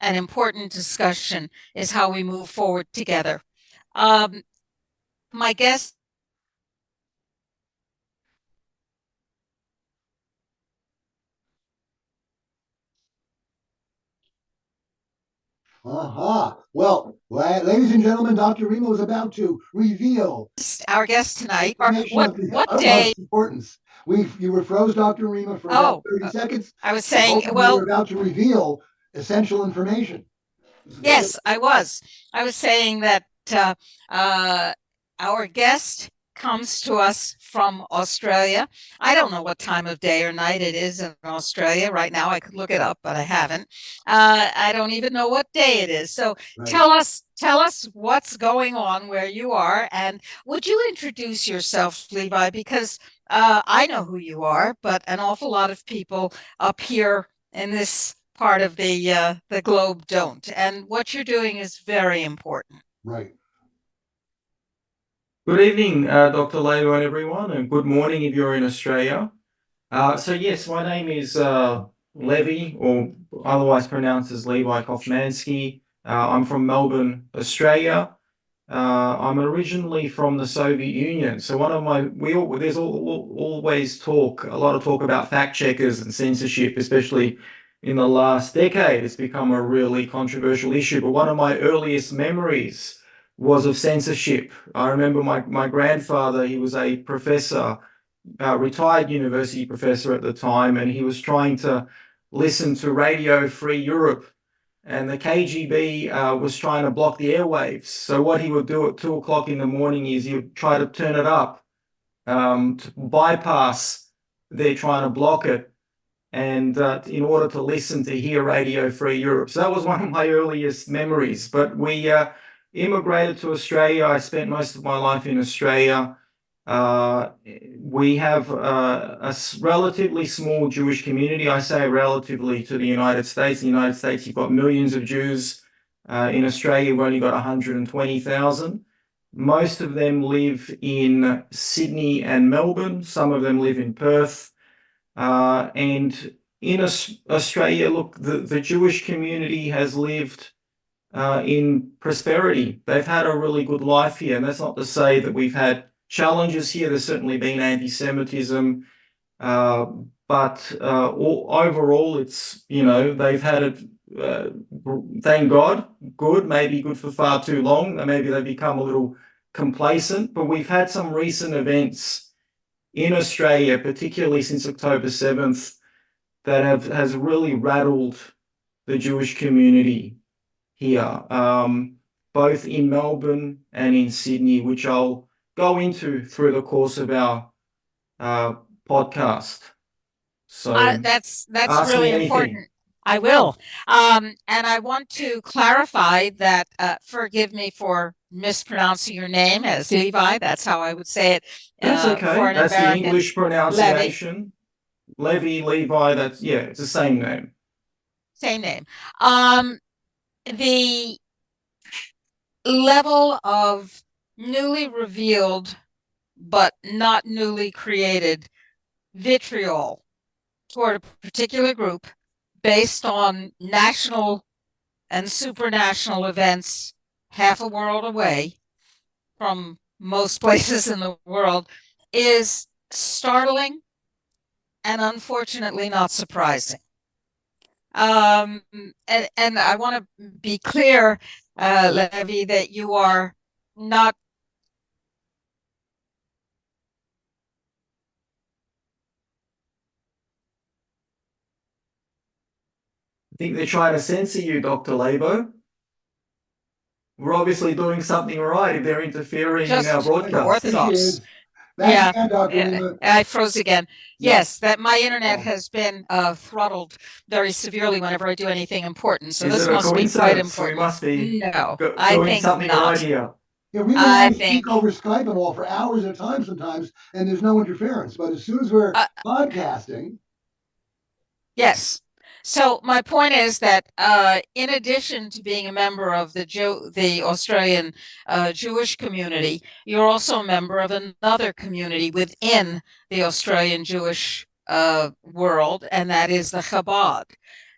an important discussion is how we move forward together. My guest Aha. Well, ladies and gentlemen, Dr. Rima was about to reveal our guest tonight, or information what of the what day? utmost importance. You were froze, Dr. Rima, for about Oh, 30 seconds. I was And saying, both of you were well, about to reveal essential information. yes, I was. I was saying that uh, uh, our guest comes to us from Australia. I don't know what time of day or night it is in Australia right now. I could look it up, but I haven't. I don't even know what day it is. So Right. tell us what's going on where you are, and would you introduce yourself, Levi? Because I know who you are, but an awful lot of people up here in this part of the globe don't. And what you're doing is very important. Right. Good evening, Dr. Laibow and everyone, and good morning if you're in Australia. So yes, my name is Levi, or otherwise pronounced as Levi Kofmansky. I'm from Melbourne, Australia. I'm originally from the Soviet Union. So one of my there's always a lot of talk about fact checkers and censorship, especially in the last decade. It's become a really controversial issue. But one of my earliest memories was of censorship. I remember my grandfather. He was a professor, retired university professor at the time, and he was trying to listen to Radio Free Europe, and the KGB was trying to block the airwaves. So what he would do at 2 o'clock in the morning is he would try to turn it up, to bypass they're trying to block it, and in order to listen to hear Radio Free Europe. So that was one of my earliest memories. But we immigrated to Australia. I spent most of my life in Australia. Uh, we have a relatively small Jewish community. I say relatively to the United States. In the United States, you've got millions of Jews. In Australia, we've only got 120,000. Most of them live in Sydney and Melbourne. Some of them live in Perth. And in Australia, look, the Jewish community has lived in prosperity. They've had a really good life here. And that's not to say that we've had challenges here. There's certainly been anti-Semitism. Uh, but overall, they've had it, uh, thank God, good, maybe good for far too long. Maybe they've become a little complacent. But we've had some recent events in Australia, particularly since October 7th, that has really rattled the Jewish community here, both in Melbourne and in Sydney, which I'll go into through the course of our uh, podcast. So That's ask me really anything. important. I will. And I want to clarify that, forgive me for mispronouncing your name as Levi. That's how I would say it That's for okay. an That's the American. English Levy, pronunciation. Levi, Levi, yeah, it's the same name. same name. Um, the level of newly revealed but not newly created vitriol toward a particular group based on national and supranational events half a world away from most places in the world is startling and unfortunately not surprising. Um, and I want to be clear, Levy, that you are not. I think they're trying to censor you, Dr. Laibow. We're obviously doing something right if they're interfering in our Just Right. broadcast. There she orthodox. is. Back Yeah, again, Dr. Rima. I froze again. Yeah. Yes, that my internet Oh, has been throttled very severely whenever I do anything important. So Is this it a must be quite coincidence? We important. must be No, I doing think something right not. here. yeah, Rima and I I think, speak over Skype and all for hours at a time sometimes, and there's no interference. But as soon as we're uh, podcasting, yes. So my point is that in addition to being a member of the Australian Jewish community, you're also a member of another community within the Australian Jewish world, and that is the Chabad.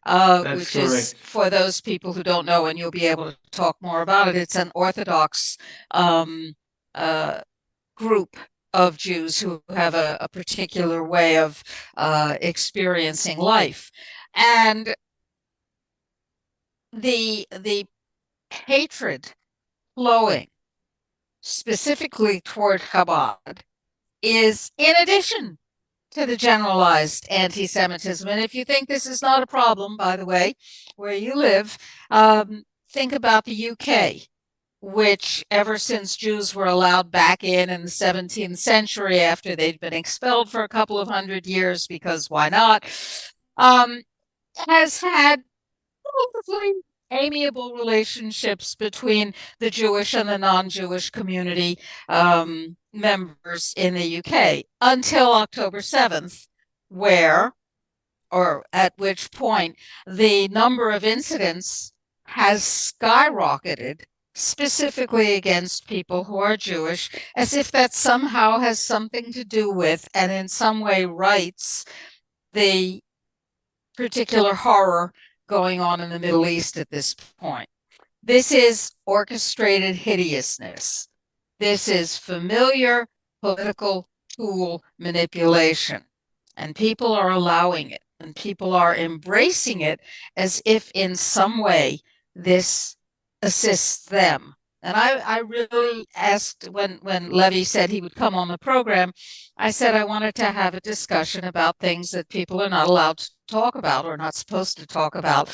That's which is, correct. for those people who don't know, and you'll be able to talk more about it, it's an Orthodox um, group of Jews who have a particular way of experiencing life. And the hatred flowing specifically toward Chabad is in addition to the generalized anti-Semitism. And if you think this is not a problem, by the way, where you live, think about the UK, which ever since Jews were allowed back in the 17th century after they'd been expelled for a couple of hundred years, because why not, um, has had relatively amiable relationships between the Jewish and the non-Jewish community members in the UK until October 7th, where, or at which point, the number of incidents has skyrocketed, specifically against people who are Jewish, as if that somehow has something to do with and in some way rights the particular horror going on in the Middle East at this point. This is orchestrated hideousness. This is familiar political tool manipulation. And people are allowing it, and people are embracing it as if in some way this assists them. And I really asked, when Levy said he would come on the program, I said I wanted to have a discussion about things that people are not allowed to talk about or not supposed to talk about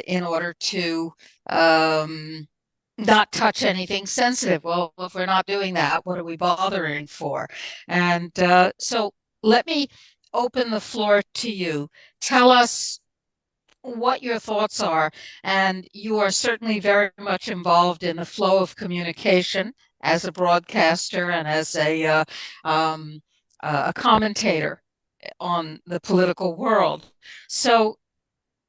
in order to um, not touch anything sensitive. Well, if we're not doing that, what are we bothering for? And so let me open the floor to you. Tell us what your thoughts are. And you are certainly very much involved in the flow of communication as a broadcaster and as um, a commentator on the political world. So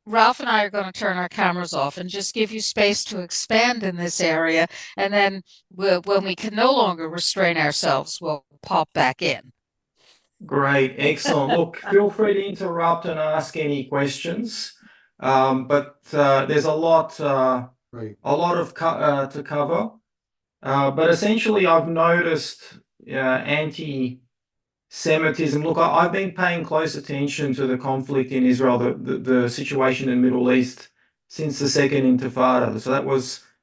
Ralph and I are going to turn our cameras off and just give you space to expand in this area. And then when we can no longer restrain ourselves, we'll pop back in. Great, excellent. Look, feel free to interrupt and ask any questions. But there's Right. a lot of to cover. But essentially, I've noticed anti-Semitism. Look, I've been paying close attention to the conflict in Israel, the situation in the Middle East since the Second Intifada. So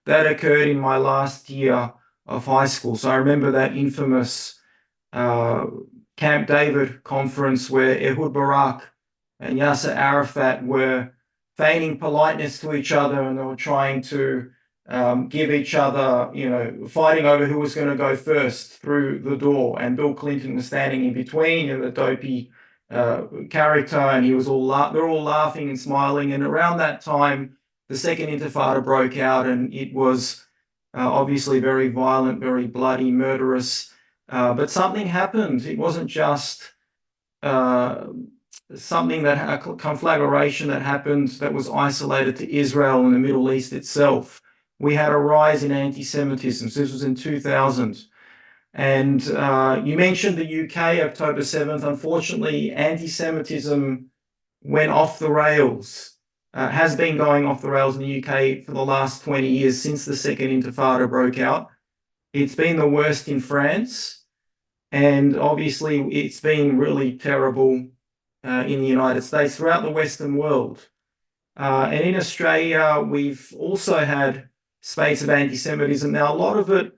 that occurred in my last year of high school. So I remember that infamous uh, Camp David conference where Ehud Barak and Yasser Arafat were feigning politeness to each other, and they were trying to give each other, fighting over who was going to go first through the door. And Bill Clinton was standing in between, the dopey character, and they're all laughing and smiling. And around that time, the Second Intifada broke out, and it was obviously very violent, very bloody, murderous. But something happened. It wasn't just uh, something a conflagration that happened that was isolated to Israel and the Middle East itself. We had a rise in anti-Semitism. So this was in 2000. And you mentioned the UK, October 7th. Unfortunately, anti-Semitism went off the rails, has been going off the rails in the UK for the last 20 years since the Second Intifada broke out. It's been the worst in France. And obviously, it's been really terrible in the United States, throughout the Western world. And in Australia, we've also had spates of anti-Semitism. Now, a lot of it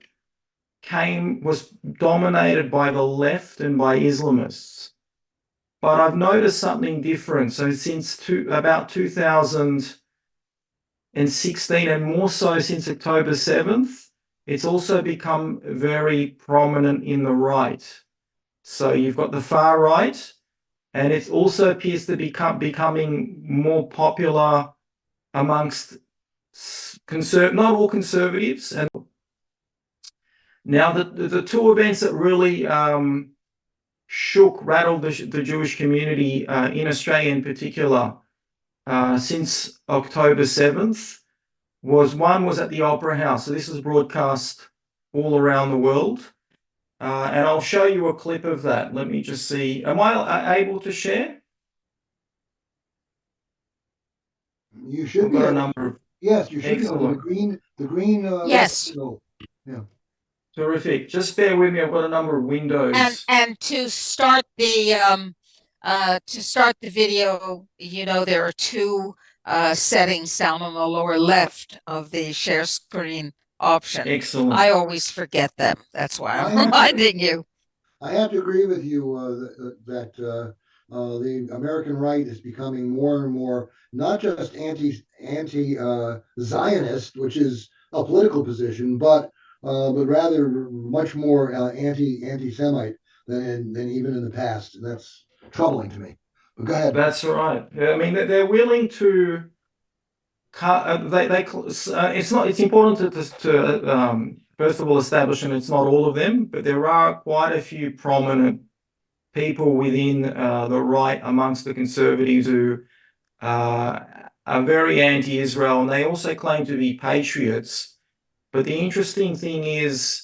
was dominated by the left and by Islamists. But I've noticed something different. So since about 2016, and more so since October 7th, it's also become very prominent in the right. So you've got the far right, and it also appears to becoming more popular amongst not all conservatives. And now the two events that really rattled the Jewish community in Australia in particular since October 7th one was at the Opera House. So this was broadcast all around the world. And I'll show you a clip of that. Let me just see. Am I able to share? You should We've be got a able number to. of Yes, you should be able to. excellent, The green Yes. rectangle. Yeah. terrific. Just bear with me. I've got a number of windows. And to start the video, there are two settings down on the lower left of the share screen option. I Excellent. always forget them. That's why I I'm have to, reminding you. I have to agree with you that the American right is becoming more and more not just anti Zionist, which is a political position, but rather much more anti Semite than even in the past, and that's troubling to me. But go ahead. That's right. Yeah, I mean, they're willing to it's not, it's important to first of all establish, and it's not all of them, but there are quite a few prominent people within the right amongst the conservatives who uh, are very anti-Israel, and they also claim to be patriots. But the interesting thing is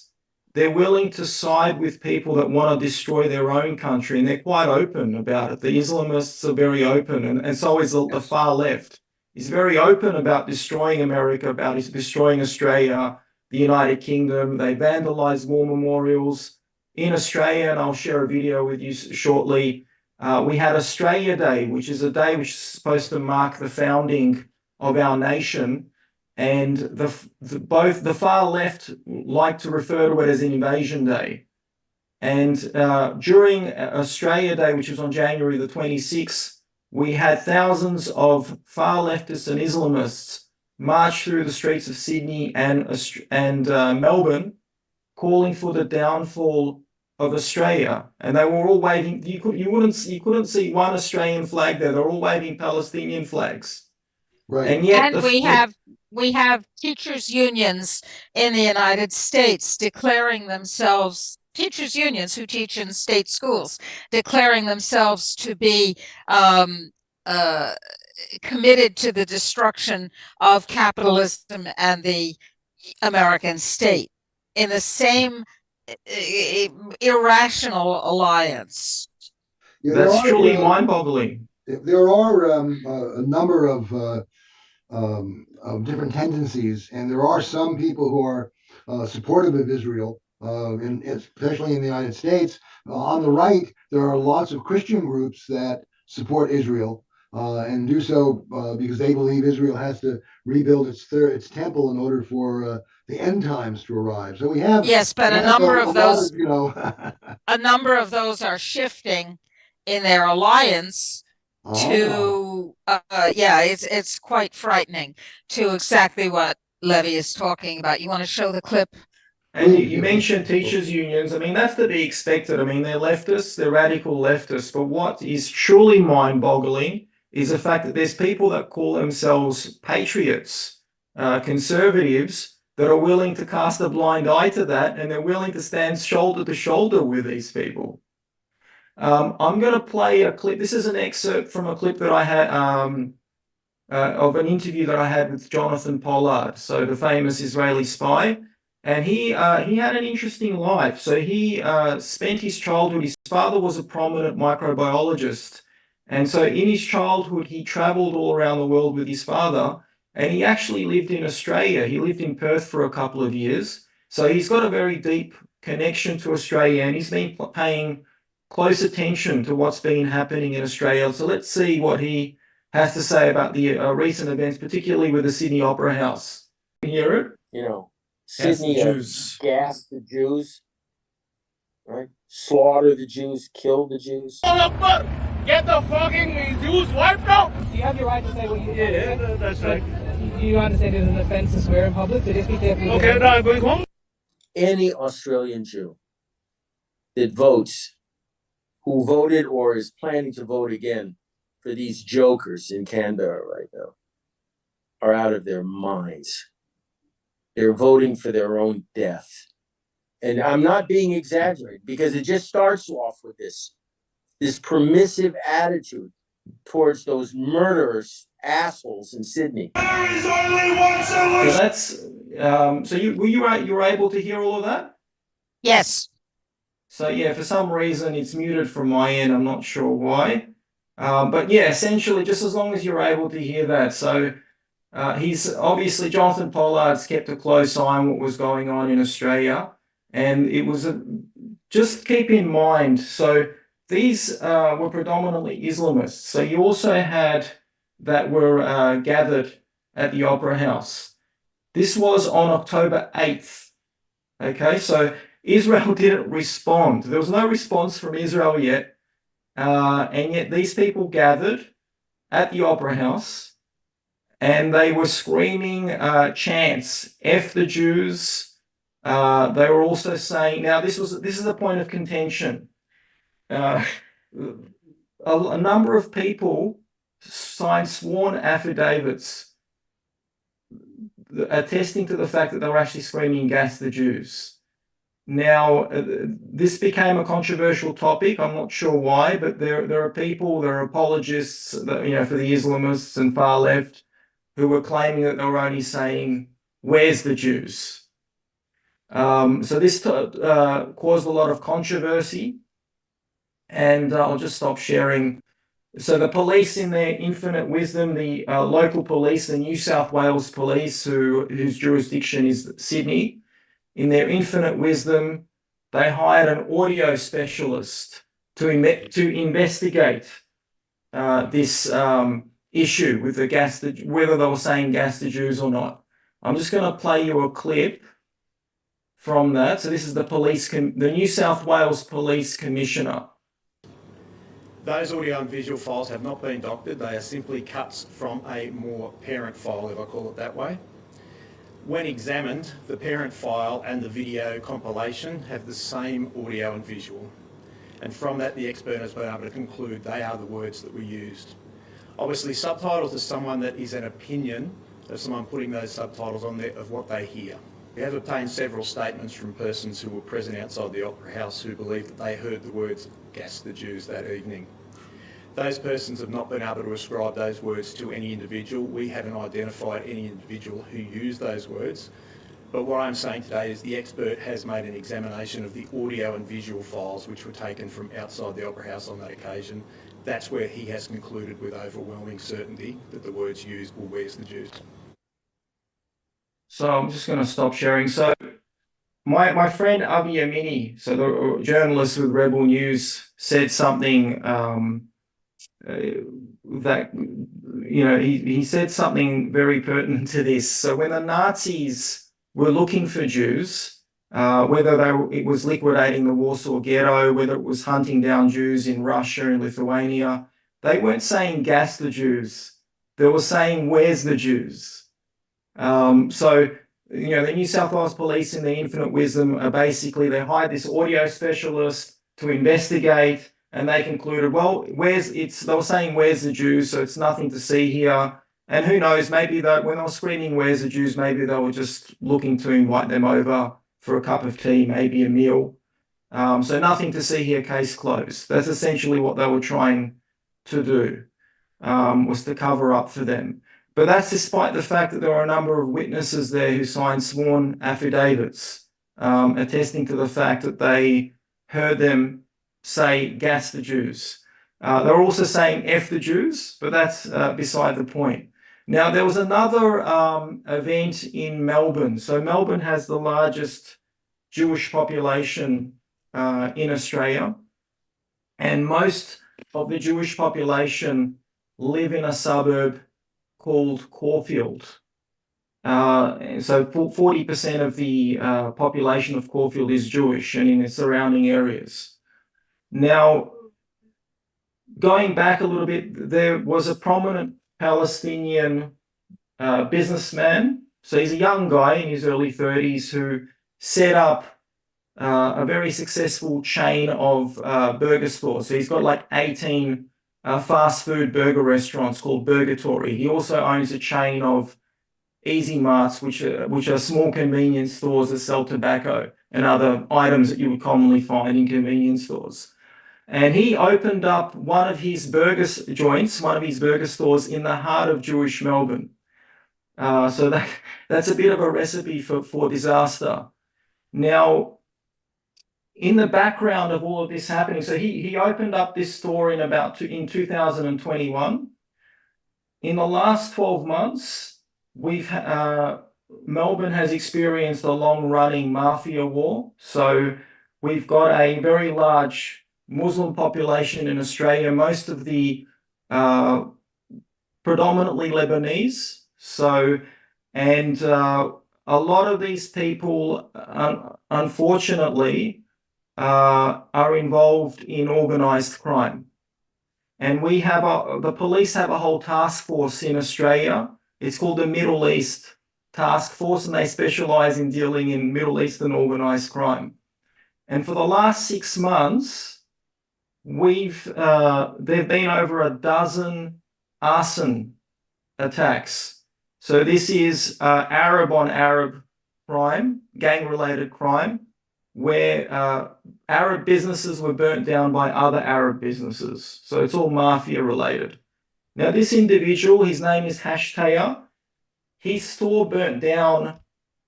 they're willing to side with people that want to destroy their own country, and they're quite open about it. The Islamists are very open, and so is the Yes. far left. Is very open about destroying America, about destroying Australia, the United Kingdom. They vandalize war memorials in Australia, and I'll share a video with you shortly. We had Australia Day, which is a day which is supposed to mark the founding of our nation. And both the far left like to refer to it as an invasion day. And during Australia Day, which was on January the 26th, we had thousands of far leftists and Islamists march through the streets of Sydney and Melbourne, calling for the downfall of Australia. And they were all waving. You couldn't see one Australian flag there. They're all waving Palestinian flags. Right. And yet And we have teachers unions in the United States declaring themselves teachers unions who teach in state schools declaring themselves to be um, uh, committed to the destruction of capitalism and the American state in the same irrational alliance. Yeah, that's truly mind-boggling. there are a number of different tendencies, and there are some people who are supportive of Israel, and especially in the United States. On the right, there are lots of Christian groups that support Israel and do so because they believe Israel has to rebuild its temple in order for the end times to arrive. So Yes, but we a have number a of lot those of, you know. a number of those are shifting in their alliance Ah, to yeah, it's quite frightening to exactly what Levy is talking about. You want to show the clip? And please, you mentioned teachers' unions. I mean, that's to be expected. I mean, they're leftists, they're radical leftists. But what is truly mind-boggling is the fact that there's people that call themselves patriots, conservatives, that are willing to cast a blind eye to that, and they're willing to stand shoulder to shoulder with these people. I'm going to play a clip. This is an excerpt from a clip that I had of an interview that I had with Jonathan Pollard, so the famous Israeli spy. And he had an interesting life. So he spent his childhood. His father was a prominent microbiologist, and so in his childhood he travelled all around the world with his father. And he actually lived in Australia. He lived in Perth for a couple of years. So he's got a very deep connection to Australia, and he's been paying close attention to what's been happening in Australia. So let's see what he has to say about the recent events, particularly with the Sydney Opera House. You hear it? You know, That's the Sydney Jews. gassed the Jews, right? Slaughter the Jews, kill the Jews. Get the fucking Jews wiped out! You have your right to say what you Yeah, that's right. You understand it is an offense to swear in public, so just be careful. Okay, now I'm going home. Any Australian Jew that votes, who voted or is planning to vote again for these jokers in Canberra right now, are out of their minds. They're voting for their own death. And I'm not being exaggerated, because it just starts off with this permissive attitude towards those murderous assholes in Sydney. There is only one solution. So that's so you were able to hear all of that? Yes. So yeah, for some reason it's muted from my end. I'm not sure why. But yeah, essentially, just as long as you're able to hear that. So he's obviously, Jonathan Pollard's kept a close eye on what was going on in Australia. And it was just keep in mind, so these were predominantly Islamists. So you also had that were gathered at the Opera House. This was on October 8th. Okay, so Israel didn't respond. There was no response from Israel yet. And yet these people gathered at the Opera House and they were screaming chants, F the Jews. They were also saying, now this is a point of contention. A number of people signed sworn affidavits attesting to the fact that they were actually screaming gas the Jews. Now, this became a controversial topic. I'm not sure why, but there are people, there are apologists, that, for the Islamists and far left, who were claiming that they were only saying, "Where's the Jews?" So this caused a lot of controversy, and I'll just stop sharing. So the police, in their infinite wisdom, the local police, the New South Wales police, whose jurisdiction is Sydney, in their infinite wisdom, they hired an audio specialist to investigate this issue with the whether they were saying gas the Jews or not. I'm just going to play you a clip from that. So this is the New South Wales Police Commissioner. Those audio and visual files have not been doctored. They are simply cuts from a more parent file, if I call it that way. When examined, the parent file and the video compilation have the same audio and visual. And from that, the expert has been able to conclude they are the words that were used. Obviously, subtitles are someone that is an opinion of someone putting those subtitles on there of what they hear. We have obtained several statements from persons who were present outside the Opera House who believe that they heard the words "gas the Jews" that evening. Those persons have not been able to ascribe those words to any individual. We haven't identified any individual who used those words. But what I'm saying today is the expert has made an examination of the audio and visual files which were taken from outside the Opera House on that occasion. That's where he has concluded with overwhelming certainty that the words used were "where's the Jews." So I'm just going to stop sharing. So my friend Avi Yamini, so the journalist with Rebel News, said something that, he said something very pertinent to this. So when the Nazis were looking for Jews, whether it was liquidating the Warsaw Ghetto, whether it was hunting down Jews in Russia and Lithuania, they weren't saying "gas the Jews." They were saying "where's the Jews?" So, the New South Wales Police, in their infinite wisdom, they hired this audio specialist to investigate, and they concluded, well, they were saying "where's the Jews?" So it's nothing to see here. And who knows, maybe that when they were screaming "where's the Jews," maybe they were just looking to invite them over for a cup of tea, maybe a meal. So nothing to see here, case closed. That's essentially what they were trying to do, was to cover up for them. But that's despite the fact that there are a number of witnesses there who signed sworn affidavits attesting to the fact that they heard them say "gas the Jews." They were also saying "F the Jews," but that's beside the point. Now, there was another event in Melbourne. So Melbourne has the largest Jewish population in Australia, and most of the Jewish population live in a suburb called Caulfield. So 40% of the population of Caulfield is Jewish and in its surrounding areas. Now, going back a little bit, there was a prominent Palestinian businessman. So he's a young guy in his early 30s who set up a very successful chain of burger stores. So he's got like 18 fast food burger restaurants called Burgatory. He also owns a chain of Easy Marts, which are small convenience stores that sell tobacco and other items that you would commonly find in convenience stores. And he opened up one of his burger stores in the heart of Jewish Melbourne. So that's a bit of a recipe for disaster. Now, in the background of all of this happening, so he opened up this store in 2021. In the last 12 months, Melbourne has experienced a long-running mafia war. So we've got a very large Muslim population in Australia, most of the predominantly Lebanese. So, and a lot of these people, unfortunately, are involved in organized crime. And the police have a whole task force in Australia. It's called the Middle East Task Force, and they specialize in dealing in Middle Eastern organized crime. And for the last 6 months, there've been over a dozen arson attacks. So this is Arab on Arab crime, gang-related crime, where Arab businesses were burnt down by other Arab businesses. So it's all mafia related. Now this individual, his name is Hashtaya. His store burnt down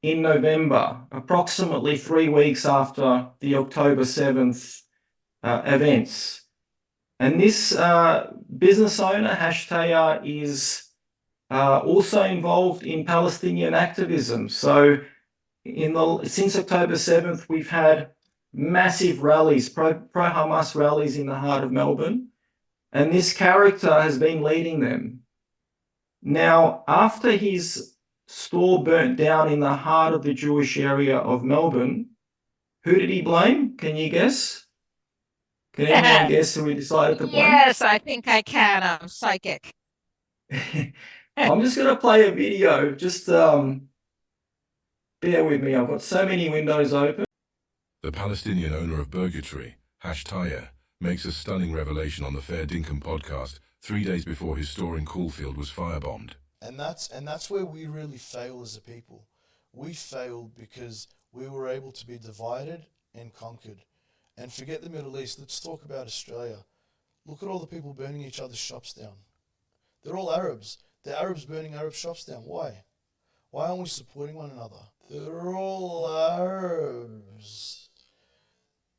in November, approximately 3 weeks after the October 7th events. And this business owner, Hashtaya, is also involved in Palestinian activism. So since October 7th, we've had massive rallies, pro-Hamas rallies in the heart of Melbourne, and this character has been leading them. Now, after his store burnt down in the heart of the Jewish area of Melbourne, who did he blame? Can you guess? Can anyone guess who he decided to blame? Yes, I think I can. I'm psychic. I'm just going to play a video. Just bear with me. I've got so many windows open. The Palestinian owner of Burgatory, Hashtaya, makes a stunning revelation on the Fair Dinkum podcast 3 days before his store in Caulfield was firebombed. And that's where we really fail as a people. We failed because we were able to be divided and conquered. And forget the Middle East, let's talk about Australia. Look at all the people burning each other's shops down. They're all Arabs. They're Arabs burning Arab shops down. Why? Why aren't we supporting one another? They're all Arabs.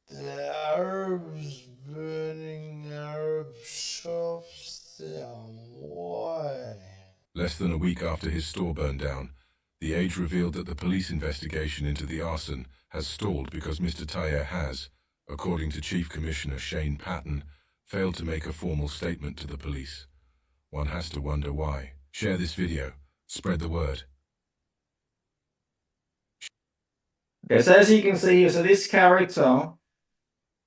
They're Arabs burning Arab shops down. Why? Less than a week after his store burned down, The Age revealed that the police investigation into the arson has stalled because Mr. Tayer has, according to Chief Commissioner Shane Patton, failed to make a formal statement to the police. One has to wonder why. Share this video. Spread the word. Okay, so as you can see here, so this character,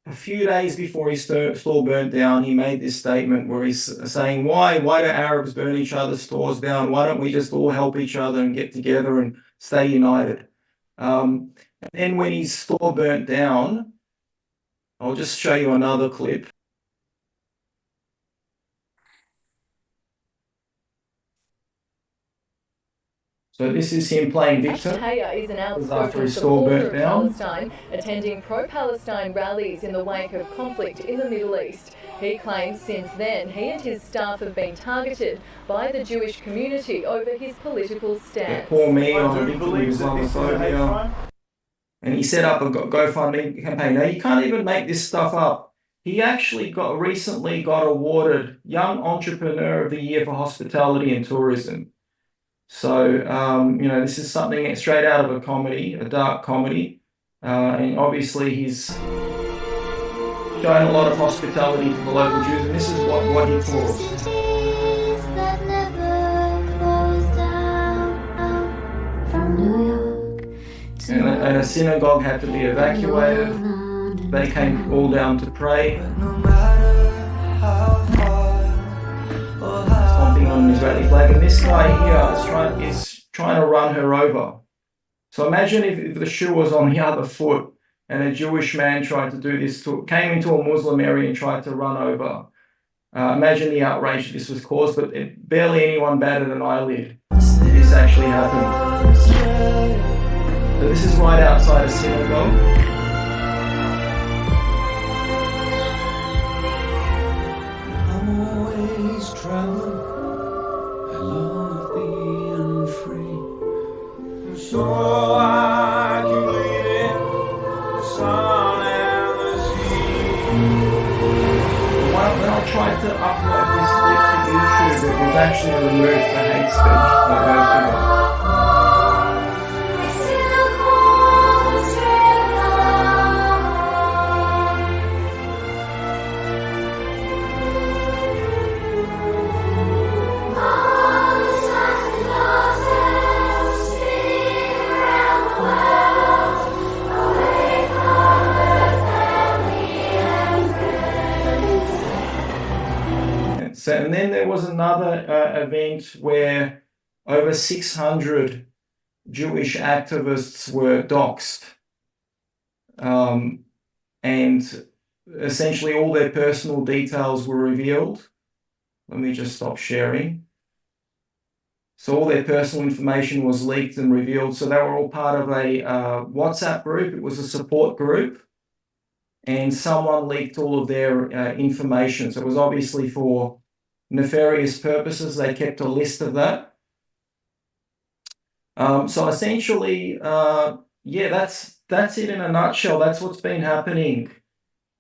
a few days before his store burnt down, he made this statement where he's saying, why do Arabs burn each other's stores down? Why don't we just all help each other and get together and stay united? And then when his store burnt down, I'll just show you another clip. So this is him playing victim. Hashtaya is an After outspoken his store supporter burnt of down. Palestine, attending pro-Palestine rallies in the wake of conflict in the Middle East. He claims since then he and his staff have been targeted by the Jewish community over his political stance. Poor me on a victim of Islamophobia. And he set up a GoFundMe campaign. Now you can't even make this stuff up. He actually recently got awarded Young Entrepreneur of the Year for Hospitality and Tourism. So, this is something straight out of a comedy, a dark comedy. And obviously he's shown a lot of hospitality to the local Jews, and this is what he calls. And a synagogue had to be evacuated. They came all down to pray. Stomping on an Israeli flag, and this guy here is trying to run her over. So imagine if the shoe was on the other foot and a Jewish man tried to do this, came into a Muslim area and tried to run over. Imagine the outrage this was caused, but barely anyone batted an eyelid. This actually happened. So this is right outside a synagogue. Traveling, I love being free. So I keep leaving the sun tried to upload this clip to YouTube. It was actually removed for hate speech. So go figure. So, and then there was another event where over 600 Jewish activists were doxxed, and essentially all their personal details were revealed. Let me just stop sharing. So all their personal information was leaked and revealed. So they were all part of a WhatsApp group. It was a support group, and someone leaked all of their information. So it was obviously for nefarious purposes. They kept a list of that. So essentially, yeah, that's it in a nutshell. That's what's been happening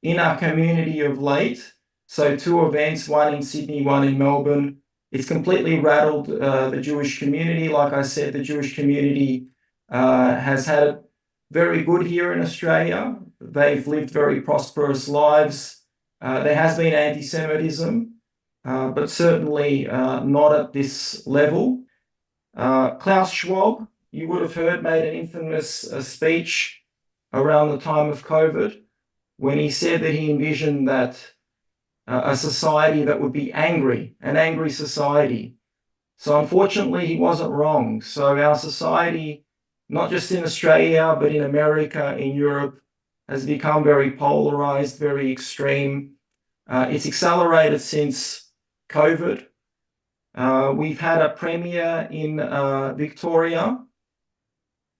in our community of late. So 2 events, one in Sydney, one in Melbourne. It's completely rattled the Jewish community. Like I said, the Jewish community has had it very good here in Australia. They've lived very prosperous lives. There has been anti-Semitism, but certainly not at this level. Klaus Schwab, you would have heard, made an infamous speech around the time of COVID when he said that he envisioned that a society that would be angry, an angry society. So unfortunately, he wasn't wrong. So our society, not just in Australia, but in America, in Europe, has become very polarized, very extreme. It's accelerated since COVID. We've had a premier in Victoria,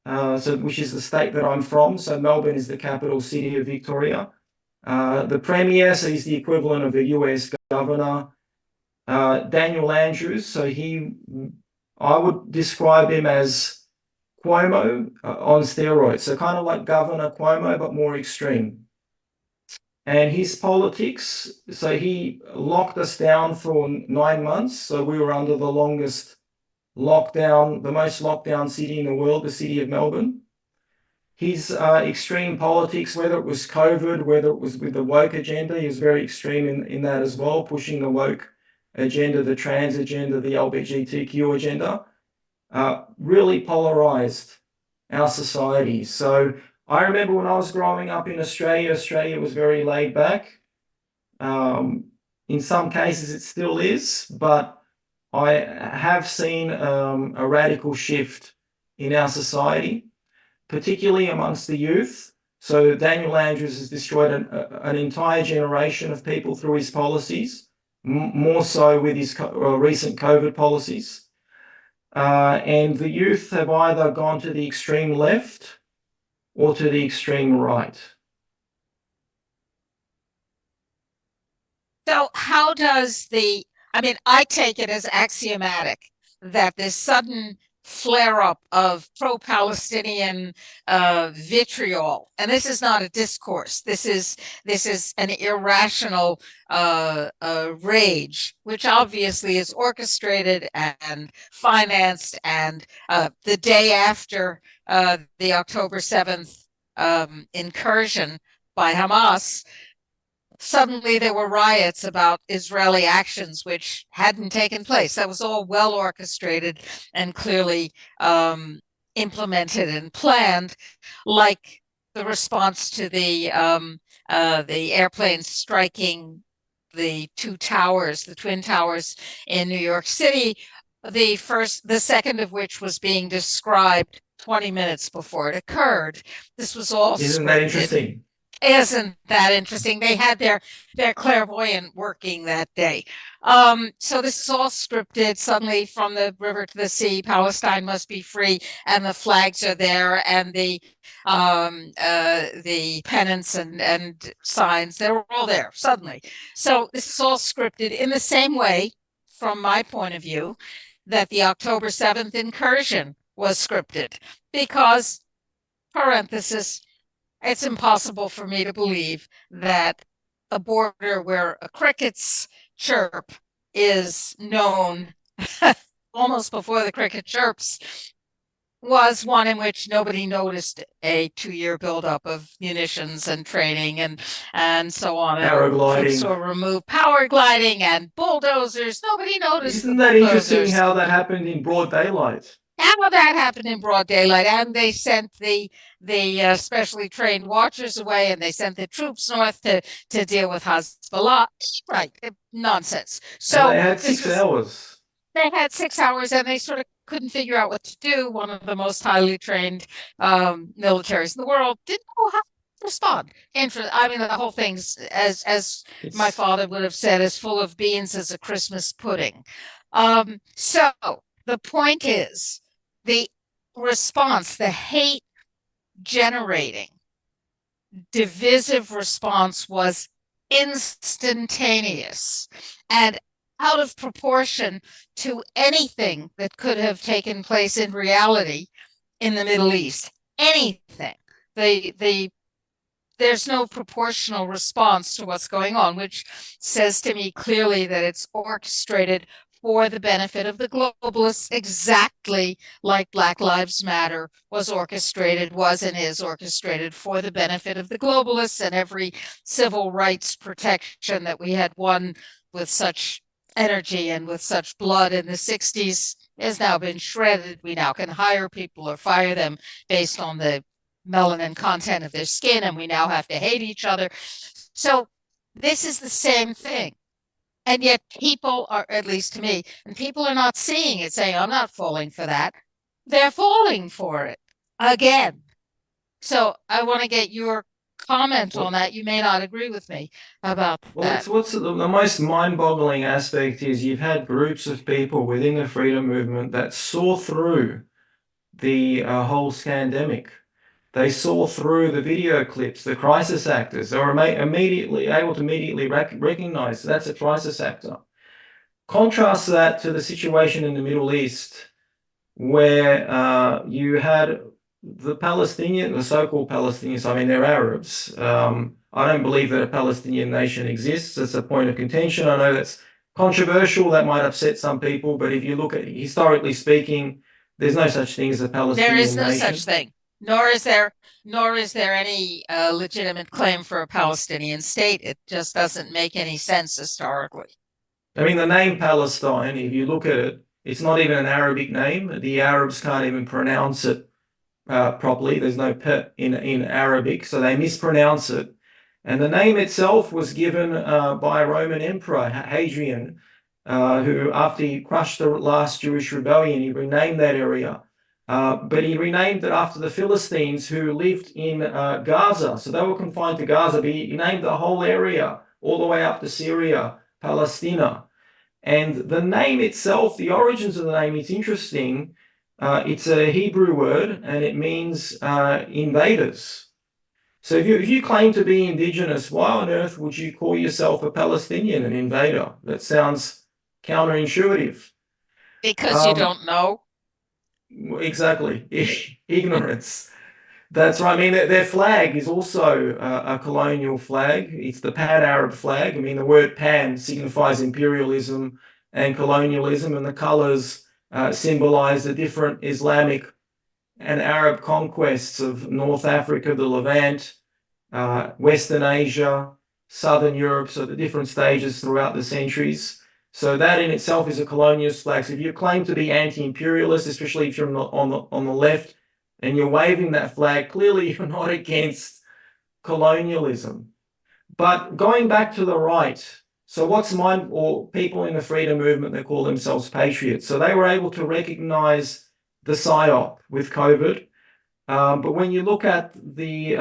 which is the state that I'm from. So Melbourne is the capital city of Victoria. The premier, so he's the equivalent of a US governor. Daniel Andrews, so I would describe him as Cuomo on steroids. So kind of like Governor Cuomo, but more extreme. And his politics, so he locked us down for 9 months. So we were under the longest lockdown, the most lockdown city in the world, the city of Melbourne. His extreme politics, whether it was COVID, whether it was with the woke agenda, he was very extreme in that as well, pushing the woke agenda, the trans agenda, the LGBTQ agenda, really polarized our society. So I remember when I was growing up in Australia, Australia was very laid back. In some cases it still is, but I have seen a radical shift in our society, particularly amongst the youth. So Daniel Andrews has destroyed an entire generation of people through his policies, more so with his recent COVID policies. And the youth have either gone to the extreme left or to the extreme right. So how does I take it as axiomatic that this sudden flare-up of pro-Palestinian vitriol, and this is not a discourse, this is an irrational rage, which obviously is orchestrated and financed, and the day after the October 7th incursion by Hamas, suddenly there were riots about Israeli actions which hadn't taken place. That was all well orchestrated and clearly implemented and planned, like the response to the airplanes striking the 2 towers, the Twin Towers in New York City, the second of which was being described 20 minutes before it occurred. This was all Isn't scripted. that interesting? Isn't that interesting? They had their clairvoyant working that day. So this is all scripted. Suddenly, from the river to the sea, Palestine must be free, and the flags are there, and the pennants and signs, they're all there suddenly. So this is all scripted in the same way, from my point of view, that the October 7th incursion was scripted, because, parenthesis, it's impossible for me to believe that a border where a cricket's chirp is known almost before the cricket chirps, was one in which nobody noticed a 2-year buildup of munitions and training and so on. And troops Paragliding. were removed, power gliding and bulldozers. Nobody noticed the Isn't that interesting bulldozers. how that happened in broad daylight? How that happened in broad daylight, and they sent the specially trained watchers away, and they sent the troops north to deal with Hezbollah. Right, nonsense. And So they had this 6 was hours. they had 6 hours, and they sort of couldn't figure out what to do. One of the most highly trained militaries in the world didn't know how to respond. I mean, the whole thing's as my father would have said, as full of beans as a Christmas pudding. So the point is, the response, the hate generating, divisive response was instantaneous and out of proportion to anything that could have taken place in reality in the Middle East. Anything. There's no proportional response to what's going on, which says to me clearly that it's orchestrated for the benefit of the globalists, exactly like Black Lives Matter was orchestrated, was and is orchestrated for the benefit of the globalists, and every civil rights protection that we had won with such energy and with such blood in the 60s has now been shredded. We now can hire people or fire them based on the melanin content of their skin, and we now have to hate each other. So this is the same thing. And yet people are, at least to me, and people are not seeing it, saying, I'm not falling for that. They're falling for it again. So I want to get your comment on that. You may not agree with me about that. What's the most mind-boggling aspect is you've had groups of people within the freedom movement that saw through the whole scandemic. They saw through the video clips, the crisis actors. They were immediately able to recognize that's a crisis actor. Contrast that to the situation in the Middle East, where you had the so-called Palestinians, I mean, they're Arabs. I don't believe that a Palestinian nation exists. It's a point of contention. I know that's controversial. That might upset some people, but if you look at historically speaking, there's no such thing as a Palestinian nation. There is no such thing. Nor is there any legitimate claim for a Palestinian state. It just doesn't make any sense historically. I mean, the name Palestine, if you look at it, it's not even an Arabic name. The Arabs can't even pronounce it properly. There's no p in Arabic, so they mispronounce it. And the name itself was given by a Roman emperor, Hadrian, who, after he crushed the last Jewish rebellion, he renamed that area. But he renamed it after the Philistines who lived in Gaza. So they were confined to Gaza, but he named the whole area all the way up to Syria, Palestina. And the name itself, the origins of the name, it's interesting. It's a Hebrew word, and it means invaders. So if you claim to be indigenous, why on earth would you call yourself a Palestinian, an invader? That sounds counterintuitive. Because you don't know. Exactly. Ignorance. That's right. I mean, their flag is also a colonial flag. It's the Pan-Arab flag. I mean, the word pan signifies imperialism and colonialism, and the colors symbolize the different Islamic and Arab conquests of North Africa, the Levant, Western Asia, Southern Europe, so the different stages throughout the centuries. So that in itself is a colonialist flag. So if you claim to be anti-imperialist, especially if you're on the left, and you're waving that flag, clearly you're not against colonialism. But going back to the right, so or people in the freedom movement that call themselves patriots, so they were able to recognize the PSYOP with COVID. But when you look at the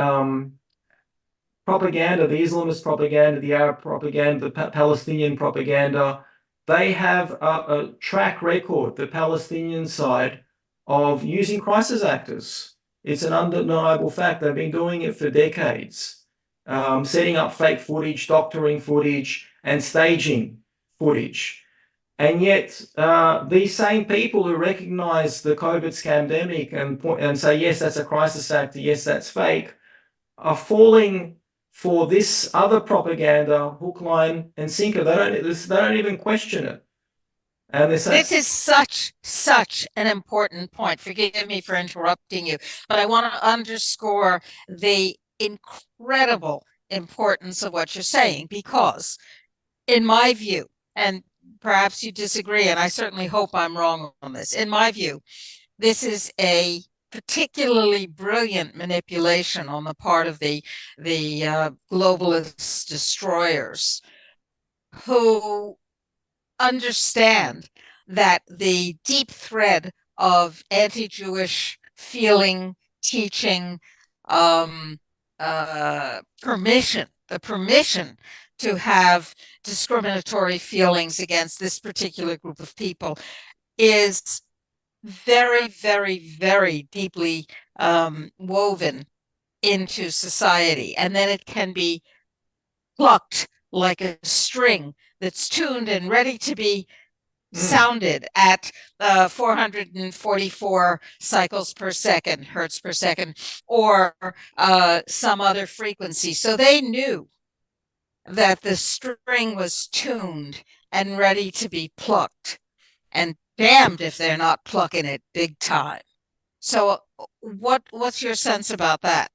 propaganda, the Islamist propaganda, the Arab propaganda, the Palestinian propaganda, they have a track record, the Palestinian side, of using crisis actors. It's an undeniable fact. They've been doing it for decades, setting up fake footage, doctoring footage, and staging footage. And yet, these same people who recognize the COVID scandemic and say, yes, that's a crisis actor, yes, that's fake, are falling for this other propaganda, hook, line, and sinker. They don't even question it. And they say, this is such an important point. Forgive me for interrupting you, but I want to underscore the incredible importance of what you're saying, because in my view, and perhaps you disagree, and I certainly hope I'm wrong on this, in my view, this is a particularly brilliant manipulation on the part of the globalist destroyers, who understand that the deep thread of anti-Jewish feeling, teaching, permission, the permission to have discriminatory feelings against this particular group of people, is very, very, very deeply woven into society. And then it can be plucked like a string that's tuned and ready to be sounded at 444 cycles per second, hertz per second, or some other frequency. So they knew that the string was tuned and ready to be plucked, and damned if they're not plucking it big time. So what's your sense about that?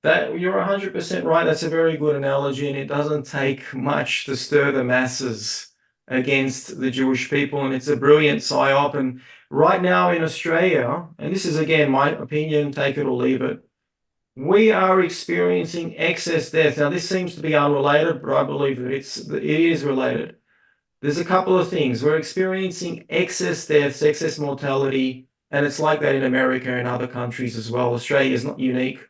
that you're 100% right. That's a very good analogy, and it doesn't take much to stir the masses against the Jewish people, and it's a brilliant psyop. And right now in Australia, and this is again my opinion, take it or leave it, we are experiencing excess death. Now this seems to be unrelated, but I believe that it is related. There's a couple of things. We're experiencing excess deaths, excess mortality, and it's like that in America and other countries as well. Australia is not unique.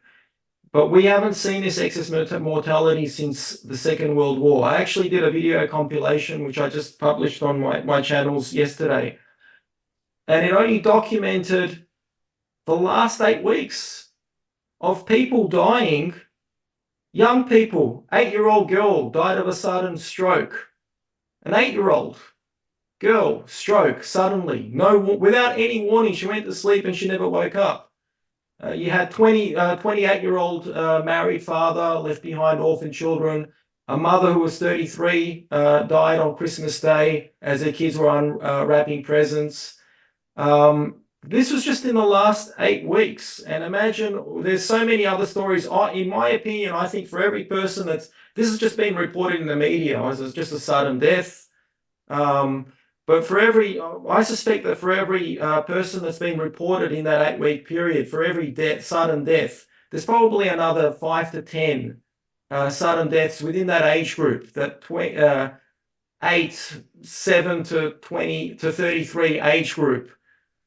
But we haven't seen this excess mortality since the Second World War. I actually did a video compilation, which I just published on my channels yesterday. And it only documented the last 8 weeks of people dying. Young people, 8-year-old girl died of a sudden stroke. An 8-year-old girl, stroke, suddenly, without any warning. She went to sleep and she never woke up. You had 28-year-old married father left behind orphan children. A mother who was 33 died on Christmas Day as her kids were unwrapping presents. This was just in the last 8 weeks. And imagine, there's so many other stories. In my opinion, I think for every person this has just been reported in the media as just a sudden death. But I suspect that for every person that's been reported in that 8-week period, for every sudden death, there's probably another 5 to 10 sudden deaths within that age group, that 7 to 20 to 33 age group,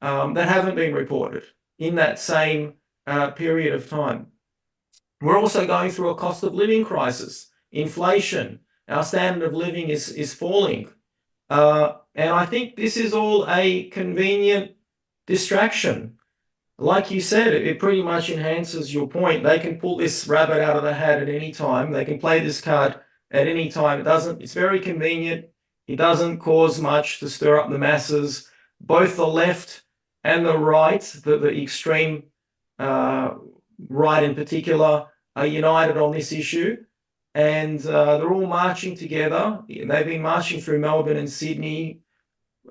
that haven't been reported in that same period of time. We're also going through a cost of living crisis, inflation. Our standard of living is falling. And I think this is all a convenient distraction. Like you said, it pretty much enhances your point. They can pull this rabbit out of the hat at any time. They can play this card at any time. It's very convenient. It doesn't cause much to stir up the masses. Both the left and the right, the extreme right in particular, are united on this issue. And they're all marching together. They've been marching through Melbourne and Sydney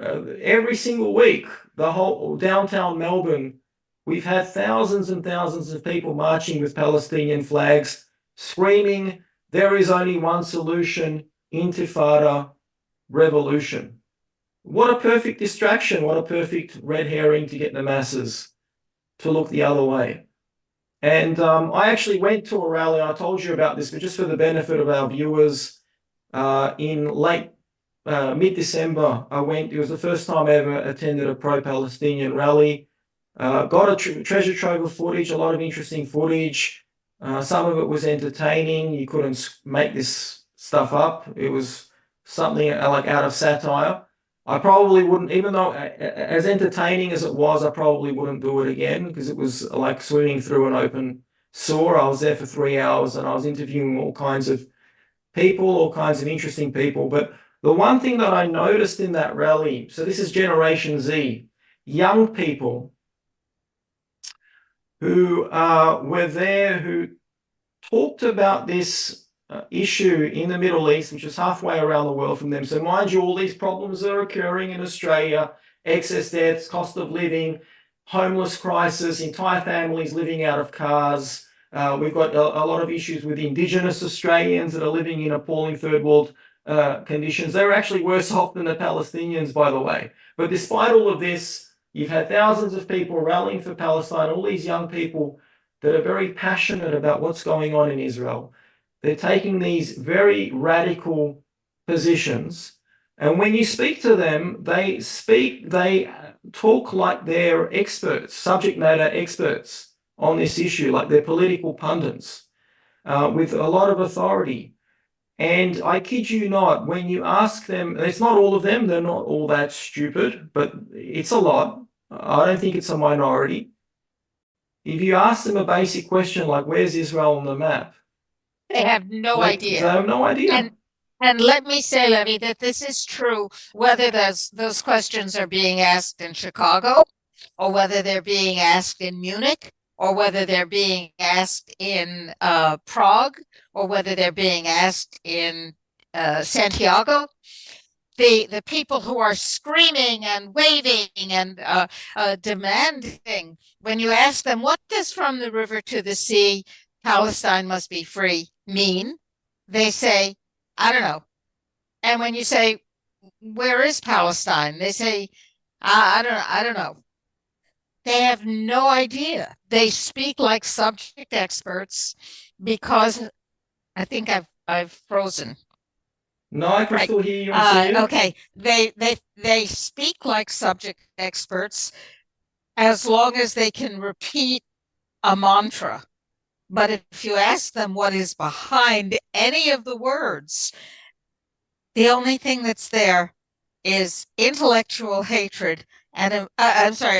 every single week. The whole downtown Melbourne, we've had thousands and thousands of people marching with Palestinian flags, screaming, there is only one solution, intifada, revolution. What a perfect distraction. What a perfect red herring to get the masses to look the other way. And I actually went to a rally. I told you about this, but just for the benefit of our viewers, in late mid-December, I went. It was the first time I ever attended a pro-Palestinian rally. Got a treasure trove of footage, a lot of interesting footage. Some of it was entertaining. You couldn't make this stuff up. It was something like out of satire. I probably wouldn't, even though as entertaining as it was, I probably wouldn't do it again, because it was like swimming through an open sewer. I was there for 3 hours and I was interviewing all kinds of people, all kinds of interesting people. But the one thing that I noticed in that rally, so this is Generation Z, young people who were there, who talked about this issue in the Middle East, which is halfway around the world from them. So mind you, all these problems are occurring in Australia: excess deaths, cost of living, homeless crisis, entire families living out of cars. We've got a lot of issues with Indigenous Australians that are living in appalling third world conditions. They're actually worse off than the Palestinians, by the way. But despite all of this, you've had thousands of people rallying for Palestine, all these young people that are very passionate about what's going on in Israel. They're taking these very radical positions. And when you speak to them, they talk like they're experts, subject matter experts on this issue, like they're political pundits with a lot of authority. And I kid you not, when you ask them, it's not all of them, they're not all that stupid, but it's a lot. I don't think it's a minority. If you ask them a basic question like, where's Israel on the map? They have no They idea. have no idea. And let me say, Levy, that this is true whether those questions are being asked in Chicago, or whether they're being asked in Munich, or whether they're being asked in Prague, or whether they're being asked in Santiago. The people who are screaming and waving and demanding, when you ask them, what does from the river to the sea, Palestine must be free mean? They say, I don't know. And when you say, where is Palestine? They say, I don't know. They have no idea. They speak like subject experts because I think I've frozen. No, I can Right. still hear you and see you. Okay. They speak like subject experts as long as they can repeat a mantra. But if you ask them what is behind any of the words, the only thing that's there is intellectual hatred and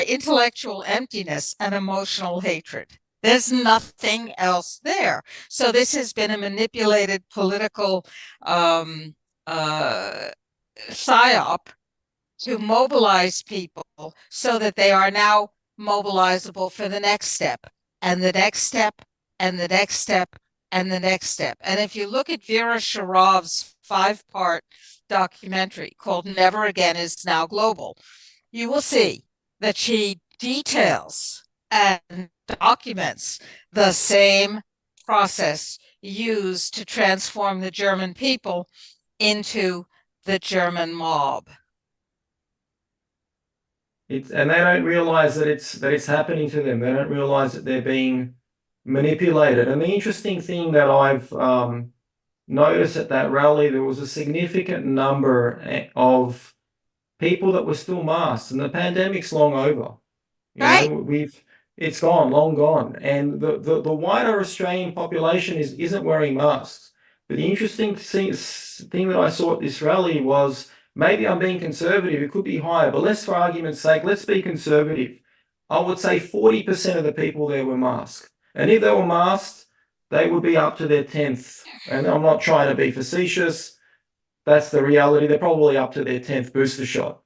intellectual emptiness and emotional hatred. There's nothing else there. So this has been a manipulated political psyop to mobilize people so that they are now mobilizable for the next step and the next step and the next step and the next step. And if you look at Vera Sharov's 5-part documentary called Never Again Is Now Global, you will see that she details and documents the same process used to transform the German people into the German mob. And they don't realize that it's happening to them. They don't realize that they're being manipulated. And the interesting thing that I've noticed at that rally, there was a significant number of people that were still masked, and the pandemic's long over. Right. It's gone, long gone. And the wider Australian population isn't wearing masks. But the interesting thing that I saw at this rally was, maybe I'm being conservative, it could be higher, but let's, for argument's sake, let's be conservative. I would say 40% of the people there were masked. And if they were masked, they would be up to their 10th. And I'm not trying to be facetious. That's the reality. They're probably up to their 10th booster shot.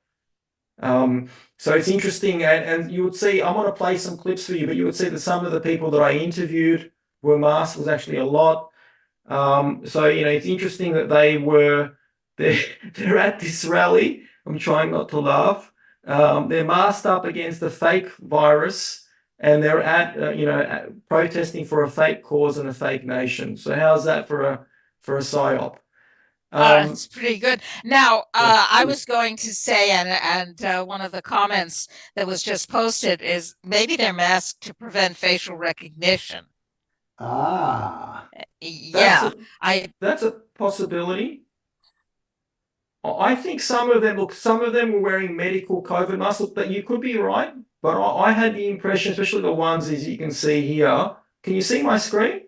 So it's interesting, and you would see, I'm going to play some clips for you, but you would see that some of the people that I interviewed were masked. Was actually a lot. So, it's interesting that they're at this rally. I'm trying not to laugh. They're masked up against a fake virus, and they're protesting for a fake cause and a fake nation. So how's that for a psyop? It's pretty good. Now, I was going to say, and one of the comments that was just posted is maybe they're masked to prevent facial recognition. Yeah, that's a possibility. I think some of them were wearing medical COVID masks. But you could be right. But I had the impression, especially the ones as you can see here. Can you see my screen?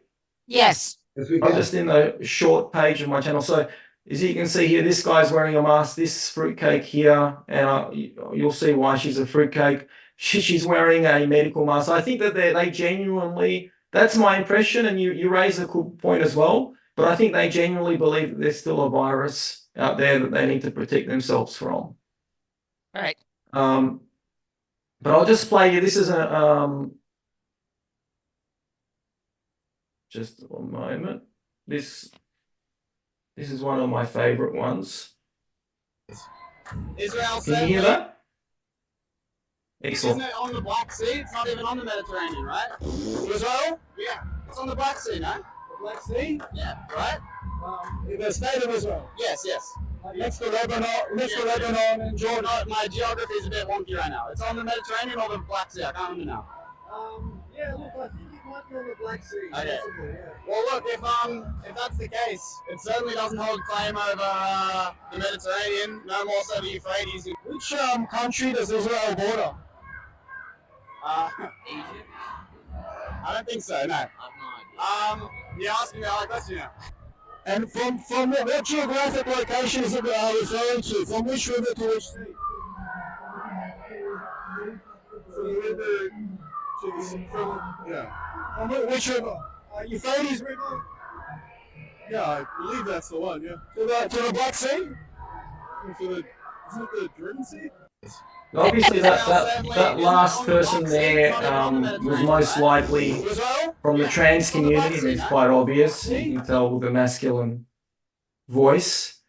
Yes. Yes, we can. I'm just in the short page of my channel. So as you can see here, this guy's wearing a mask, this fruitcake here, and you'll see why she's a fruitcake. She's wearing a medical mask. I think that they genuinely, that's my impression, and you raise a cool point as well, but I think they genuinely believe that there's still a virus out there that they need to protect themselves from. Right. But I'll just play you. This is Just one moment. This is one of my favorite ones. Israel Can you hear that? Excellent. Isn't it on the Black Sea? It's not even on the Mediterranean, right? Israel? Yeah. It's on the Black Sea, no? The Black Sea? Yeah, right? The state of Israel? Yes, yes. Next to Lebanon and Jordan. My geography is a bit wonky right now. It's on the Mediterranean or the Black Sea? I can't remember now. Yeah, look, I think it might be on the Black Sea. Okay. Possibly, yeah. Well, look, if that's the case, it certainly doesn't hold claim over the Mediterranean, no more so the Euphrates. Which country does Israel border? Egypt? I don't think so, no. I've no idea. You're asking me a hard question now. And from what geographic location is it referring to? From which river to which sea? From the river to the sea. From which river? Euphrates River? Yeah, I believe that's the one, yeah. To the Black Sea? Isn't it the Jordan Sea? Obviously, that last person there was most likely from the trans community. It's quite obvious. You can tell with the masculine voice.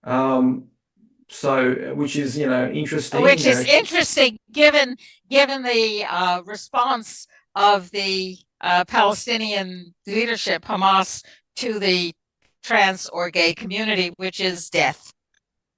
So, which is interesting. Which is interesting, given the response of the Palestinian leadership, Hamas, to the trans or gay community, which is death.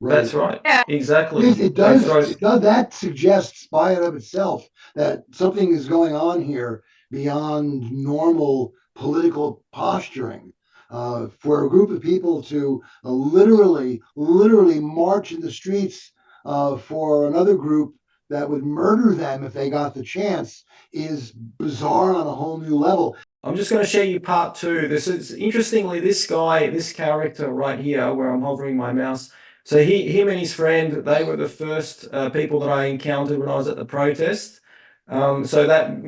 Right. That's right. Yeah. Exactly. It does. That suggests by and of itself that something is going on here beyond normal political posturing. For a group of people to literally march in the streets for another group that would murder them if they got the chance is bizarre on a whole new level. I'm just going to show you part two. This is interestingly, this character right here, where I'm hovering my mouse. So him and his friend, they were the first people that I encountered when I was at the protest. So that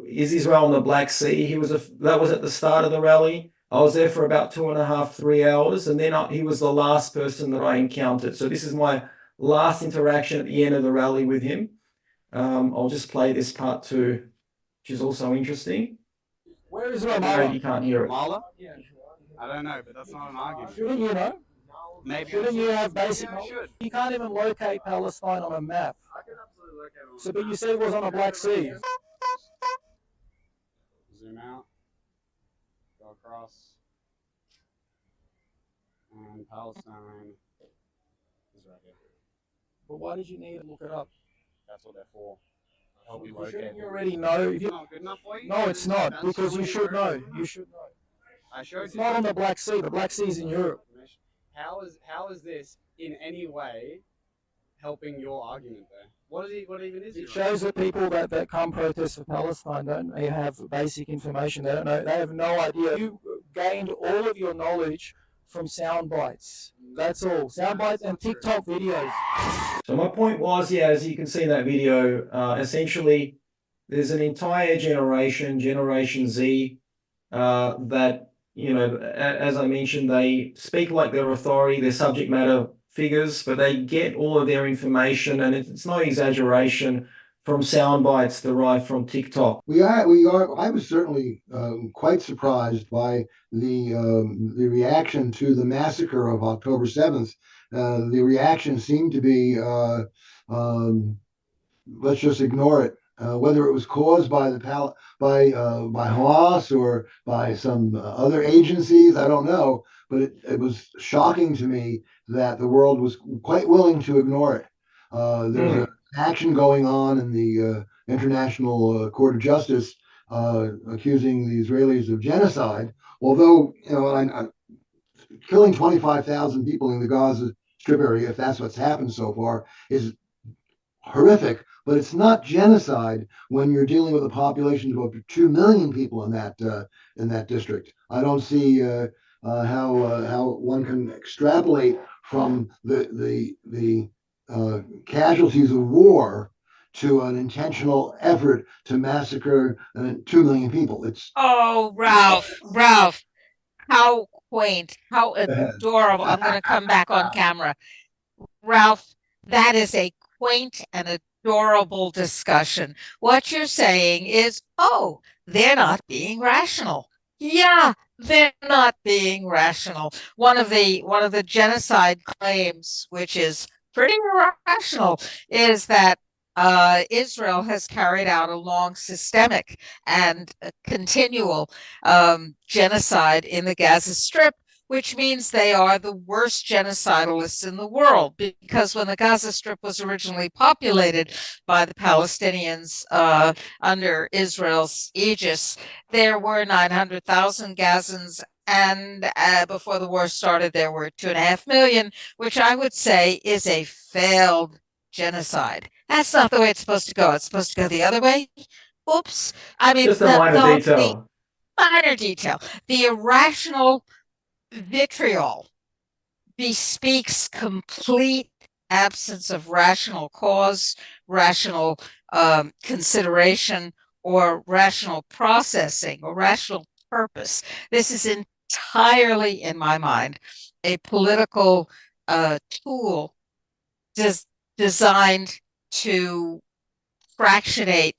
is Israel on the Black Sea. That was at the start of the rally. I was there for about 2.5, 3 hours, and then he was the last person that I encountered. So this is my last interaction at the end of the rally with him. I'll just play this part two, which is also interesting. Where is Ramallah? You can't hear it. Ramallah? Yeah. I don't know, but that's not an argument. Shouldn't you know? Maybe. Shouldn't you have basic knowledge? knowledge? You can't even locate Palestine on a map. I can absolutely locate it on So, but you said it was on the Black Sea. Zoom out. Go across. And Palestine is right here. But why did you need to look it up? That's what they're for. Help you Shouldn't locate you it. already know? It's not good enough for you? No, it's not, That's because you what should know. already You should know. I showed It's you. not on the Black Sea. The Black Sea is in Europe. How is this in any way helping your argument there? What even is it? It shows that people that come protest for Palestine don't have basic information. They don't know. They have no idea. You gained all of your knowledge from sound bites. That's all. Sound bites and TikTok videos. So my point was, as you can see in that video, essentially there's an entire generation, Generation Z, that, as I mentioned, they speak like their authority, their subject matter figures, but they get all of their information, and it's no exaggeration, from sound bites derived from TikTok. We are. I was certainly quite surprised by the reaction to the massacre of October 7th. The reaction seemed to be, let's just ignore it. Whether it was caused by by Hamas or by some other agencies, I don't know. But it was shocking to me that the world was quite willing to ignore it. There's an action going on in the International Court of Justice accusing the Israelis of genocide. Although, killing 25,000 people in the Gaza Strip area, if that's what's happened so far, is horrific. But it's not genocide when you're dealing with a population of over 2 million people in that district. I don't see how one can extrapolate from the casualties of war to an intentional effort to massacre 2 million people. Ralph, how quaint, how adorable. I'm going to come back on camera. Ralph, that is a quaint and adorable discussion. What you're saying is, they're not being rational. Yeah, they're not being rational. One of the genocide claims, which is pretty irrational, is that Israel has carried out a long, systemic, and continual genocide in the Gaza Strip, which means they are the worst genocidalists in the world. Because when the Gaza Strip was originally populated by the Palestinians under Israel's aegis, there were 900,000 Gazans, and before the war started, there were 2.5 million, which I would say is a failed genocide. That's not the way it's supposed to go. It's supposed to go the other way. Oops. I mean, Just a minor the detail. minor detail, the irrational vitriol bespeaks complete absence of rational cause, rational consideration, or rational processing, or rational purpose. This is entirely, in my mind, a political tool des designed to fractionate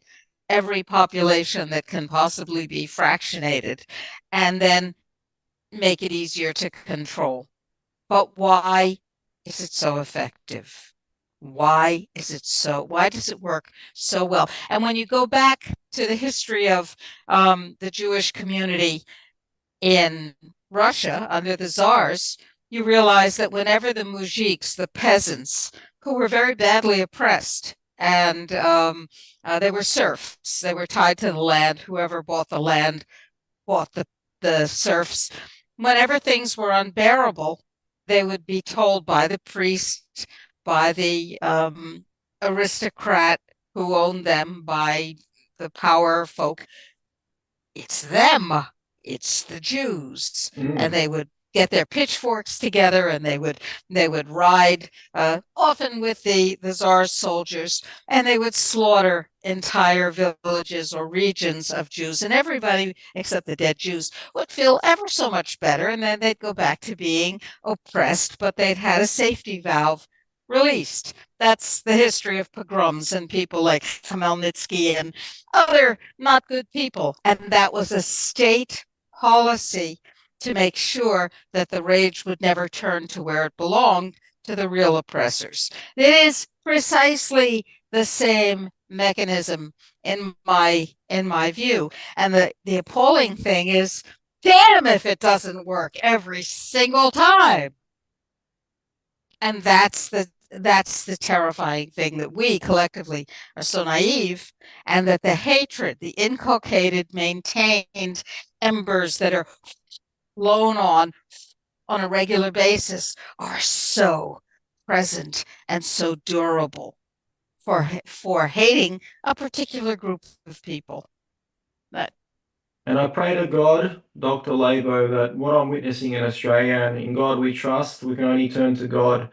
every population that can possibly be fractionated, and then make it easier to control. But why is it so effective? Why does it work so well? And when you go back to the history of the Jewish community in Russia under the czars, you realize that whenever the mujiks, the peasants, who were very badly oppressed, and they were serfs, they were tied to the land, whoever bought the land bought the serfs. Whenever things were unbearable, they would be told by the priest, by the aristocrat who owned them, by the power folk, it's them, it's the Jews. And they would get their pitchforks together, and they would ride, often with the Tsar's soldiers, and they would slaughter entire villages or regions of Jews, and everybody except the dead Jews would feel ever so much better, and then they'd go back to being oppressed, but they'd had a safety valve released. That's the history of pogroms and people like Khmelnytsky and other not good people. And that was a state policy to make sure that the rage would never turn to where it belonged, to the real oppressors. It is precisely the same mechanism in my view. And the appalling thing is, damn if it doesn't work every single time. And that's the terrifying thing, that we collectively are so naive, and that the hatred, the inculcated, maintained embers that are blown on a regular basis are so present and so durable for hating a particular group of people. That And I pray to God, Dr. Laibow, that what I'm witnessing in Australia, and in God we trust, we can only turn to God.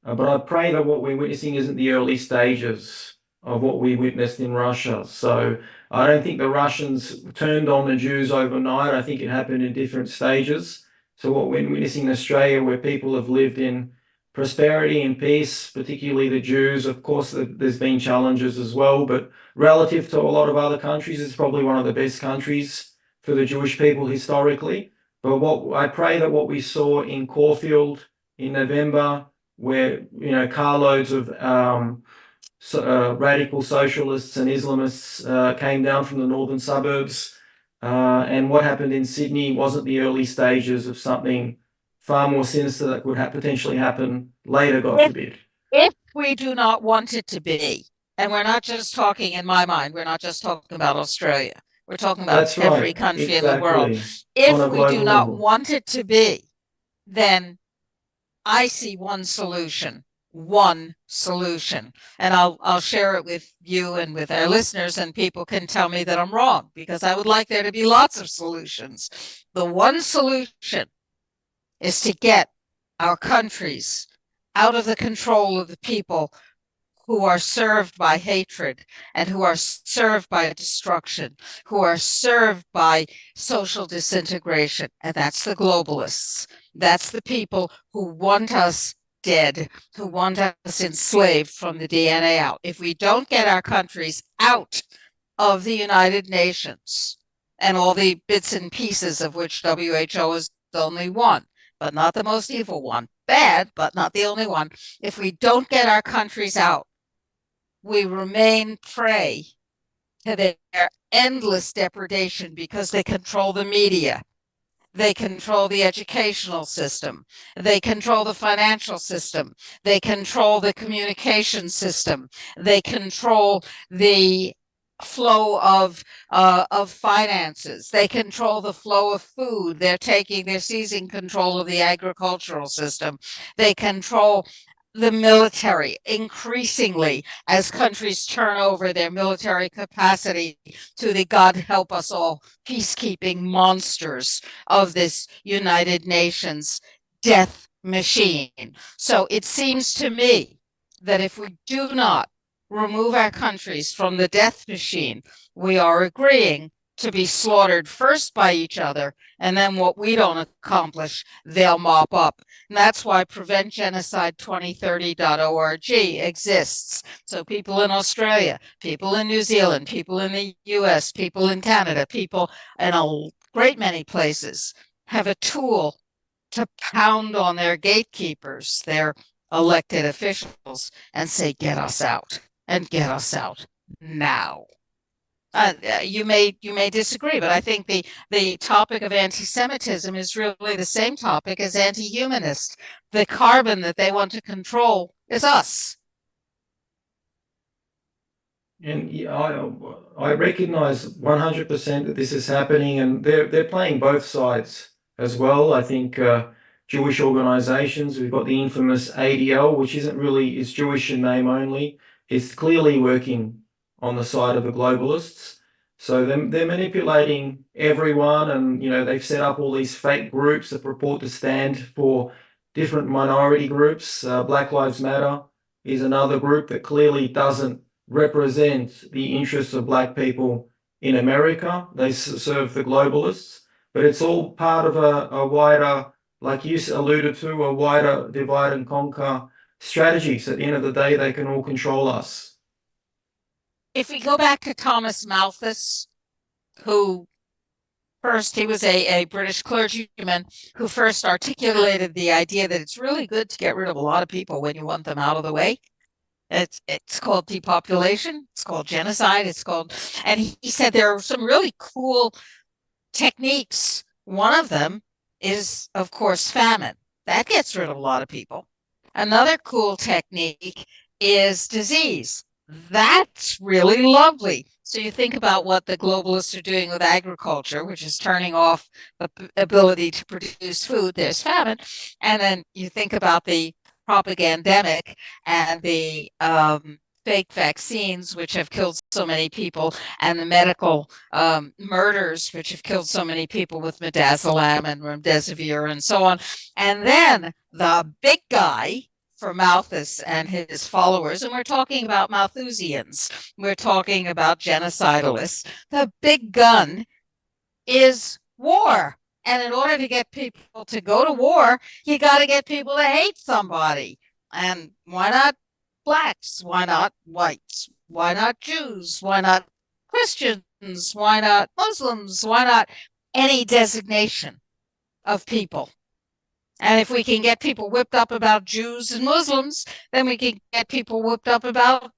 But I pray that what we're witnessing isn't the early stages of what we witnessed in Russia. So I don't think the Russians turned on the Jews overnight. I think it happened in different stages. So what we're witnessing in Australia, where people have lived in prosperity and peace, particularly the Jews, of course, there's been challenges as well, but relative to a lot of other countries, it's probably one of the best countries for the Jewish people historically. But what I pray that what we saw in Caulfield in November, where carloads of radical socialists and Islamists came down from the northern suburbs, and what happened in Sydney wasn't the early stages of something far more sinister that could potentially happen later, God forbid. if we do not want it to be, and we're not just talking, in my mind, we're not just talking about Australia. We're talking about That's every right, country in the world. exactly. On If a we do global not level. want it to be, then I see one solution, and I'll share it with you and with our listeners, and people can tell me that I'm wrong, because I would like there to be lots of solutions. The one solution is to get our countries out of the control of the people who are served by hatred, and who are served by destruction, who are served by social disintegration. And that's the globalists. That's the people who want us dead, who want us enslaved from the DNA out. If we don't get our countries out of the United Nations, and all the bits and pieces of which WHO is only one, but not the most evil one. Bad, but not the only one. If we don't get our countries out, we remain prey to their endless depredation because they control the media. They control the educational system. They control the financial system. They control the communication system. They control the flow of finances. They control the flow of food. They're seizing control of the agricultural system. They control the military increasingly as countries turn over their military capacity to the God help us all peacekeeping monsters of this United Nations death machine. So it seems to me that if we do not remove our countries from the death machine, we are agreeing to be slaughtered first by each other, and then what we don't accomplish, they'll mop up. And that's why PreventGenocide2030.org exists. So people in Australia, people in New Zealand, people in the US, people in Canada, people in a great many places have a tool to pound on their gatekeepers, their elected officials, and say, get us out, and get us out now. You may disagree, but I think the topic of anti-Semitism is really the same topic as anti-humanist. The carbon that they want to control is us. And I recognize 100% that this is happening, and they're playing both sides as well. I think Jewish organizations, we've got the infamous ADL, which isn't really, it's Jewish in name only. It's clearly working on the side of the globalists. So they're manipulating everyone, and they've set up all these fake groups that purport to stand for different minority groups. Black Lives Matter is another group that clearly doesn't represent the interests of black people in America. They serve the globalists, but it's all part of a wider, like you alluded to, a wider divide and conquer strategy. So at the end of the day, they can all control us. If we go back to Thomas Malthus, who first, he was a British clergyman who first articulated the idea that it's really good to get rid of a lot of people when you want them out of the way. It's called depopulation. It's called genocide. And he said there are some really cool techniques. One of them is, of course, famine. That gets rid of a lot of people. Another cool technique is disease. That's really lovely. So you think about what the globalists are doing with agriculture, which is turning off the ability to produce food. There's famine. And then you think about the propagandemic and the fake vaccines, which have killed so many people, and the medical murders, which have killed so many people with midazolam and remdesivir and so on. And then the big guy for Malthus and his followers, and we're talking about Malthusians, we're talking about genocidalists, the big gun is war. And in order to get people to go to war, you got to get people to hate somebody. And why not blacks? Why not whites? Why not Jews? Why not Christians? Why not Muslims? Why not any designation of people? And if we can get people whipped up about Jews and Muslims, then we can get people whipped up about,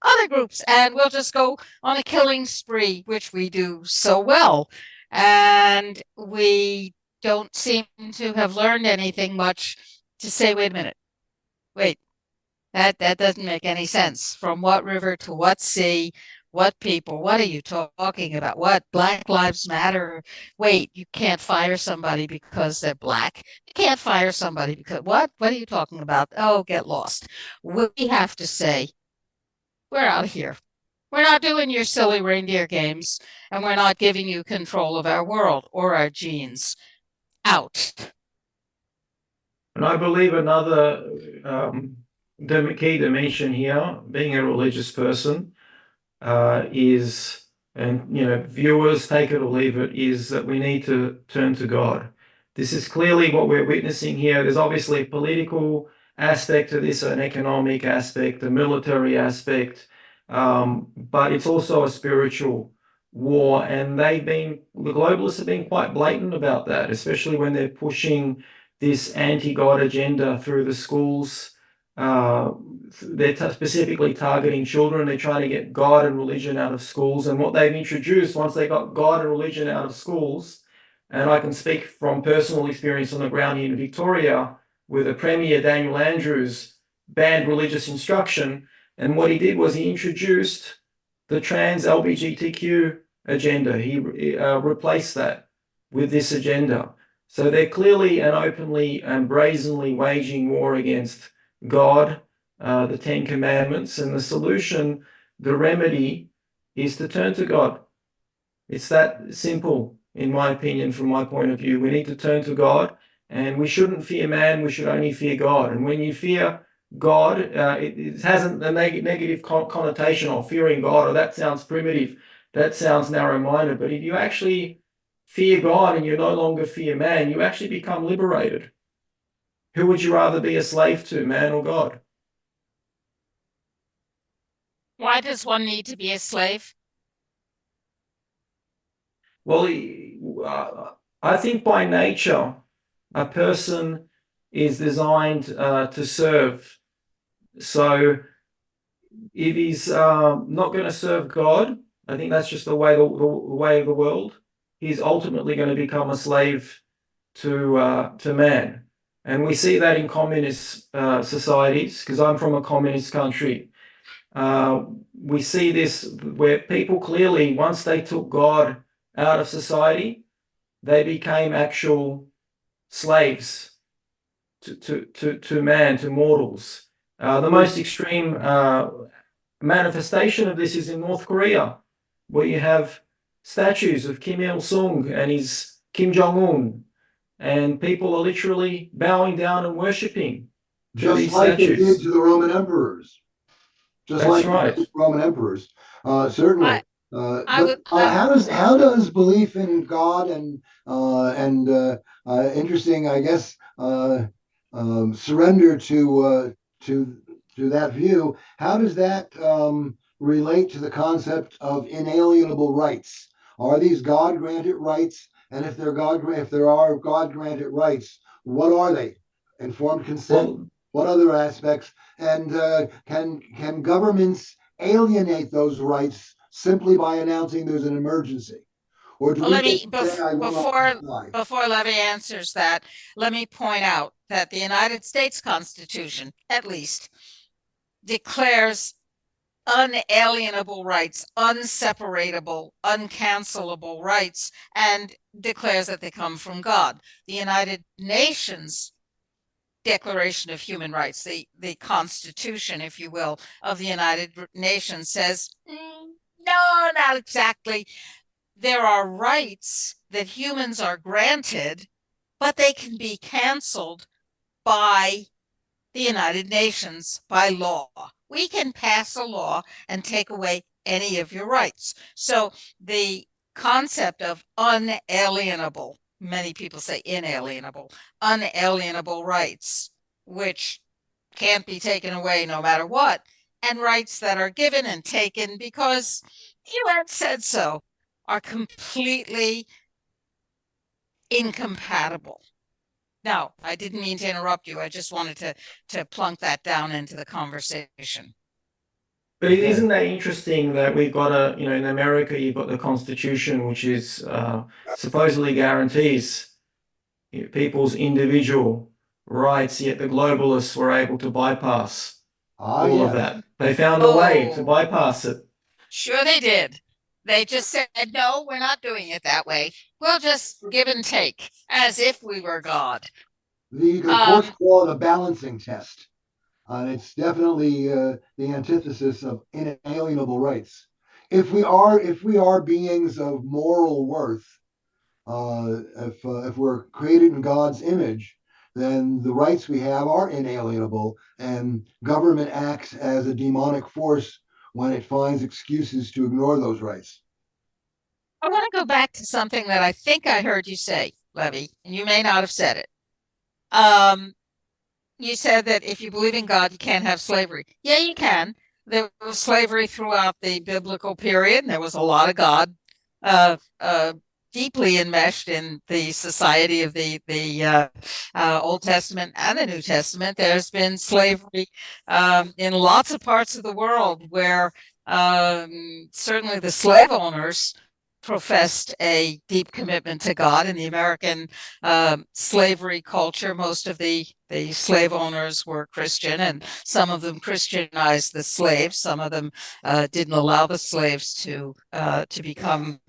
other groups. And we'll just go on a killing spree, which we do so well. And we don't seem to have learned anything much to say, wait a minute, wait, that doesn't make any sense. From what river to what sea? What people? What are you talking about? What? Black Lives Matter? Wait, you can't fire somebody because they're black. You can't fire somebody because what? What are you talking about? Oh, get lost. We have to say, we're out of here. We're not doing your silly reindeer games, and we're not giving you control of our world or our genes. Out. And I believe another key dimension here, being a religious person, is, and viewers take it or leave it, is that we need to turn to God. This is clearly what we're witnessing here. There's obviously a political aspect to this, an economic aspect, a military aspect, but it's also a spiritual war, and the globalists have been quite blatant about that, especially when they're pushing this anti-God agenda through the schools. They're specifically targeting children. They're trying to get God and religion out of schools. And what they've introduced, once they got God and religion out of schools, and I can speak from personal experience on the ground here in Victoria, with the Premier, Daniel Andrews, banned religious instruction. And what he did was he introduced the trans LGBTQ agenda. He replaced that with this agenda. So they're clearly and openly and brazenly waging war against God, the Ten Commandments, and the solution, the remedy, is to turn to God. It's that simple, in my opinion, from my point of view. We need to turn to God, and we shouldn't fear man, we should only fear God. And when you fear God, it hasn't a negative connotation of fearing God, or that sounds primitive, that sounds narrow-minded. But if you actually fear God and you no longer fear man, you actually become liberated. Who would you rather be a slave to, man or God? Why does one need to be a slave? Well, I think by nature, a person is designed to serve. So if he's not going to serve God, I think that's just the way the way of the world. He's ultimately going to become a slave to man, and we see that in communist societies. Because I'm from a communist country, we see this where people clearly, once they took God out of society, they became actual slaves to man, to mortals. The most extreme manifestation of this is in North Korea, where you have statues of Kim Il Sung and his Kim Jong Un, and people are literally bowing down and worshipping to these Just like they did statues. to the Roman emperors. Just That's like right. the Roman emperors, certainly. I But how does belief in God and interesting, I guess, surrender to that view? How does that relate to the concept of inalienable rights? Are these God granted rights? And if if there are God granted rights, what are they? Informed consent. Well, What other aspects? And can governments alienate those rights simply by announcing there's an emergency, or do we let get me to say I will not comply? before Levy answers that, let me point out that the United States Constitution, at least, declares unalienable rights, unseparatable, uncancelable rights, and declares that they come from God. The United Nations Declaration of Human Rights, the Constitution, if you will, of the United Nations says, no, not exactly. There are rights that humans are granted, but they can be canceled by the United Nations by law. We can pass a law and take away any of your rights. So the concept of unalienable, many people say inalienable, unalienable rights, which can't be taken away no matter what, and rights that are given and taken because UN said so, are completely incompatible. Now, I didn't mean to interrupt you. I just wanted to plunk that down into the conversation. but isn't that interesting that we've got in America, you've got the Constitution, which is supposedly guarantees people's individual rights, yet the globalists were able to bypass all of that. They found a way to bypass it. Sure they did. They just said, no, we're not doing it that way. We'll just give and take as if we were God. The courts call it a balancing test. And it's definitely the antithesis of inalienable rights. If we are beings of moral worth, if we're created in God's image, then the rights we have are inalienable, and government acts as a demonic force when it finds excuses to ignore those rights. I want to go back to something that I think I heard you say, Levy, and you may not have said it. You said that if you believe in God, you can't have slavery. Yeah, you can. There was slavery throughout the biblical period, and there was a lot of God deeply enmeshed in the society of the Old Testament and the New Testament. There's been slavery in lots of parts of the world where certainly the slave owners professed a deep commitment to God. In the American slavery culture, most of the slave owners were Christian, and some of them Christianized the slaves. Some of them didn't allow the slaves to become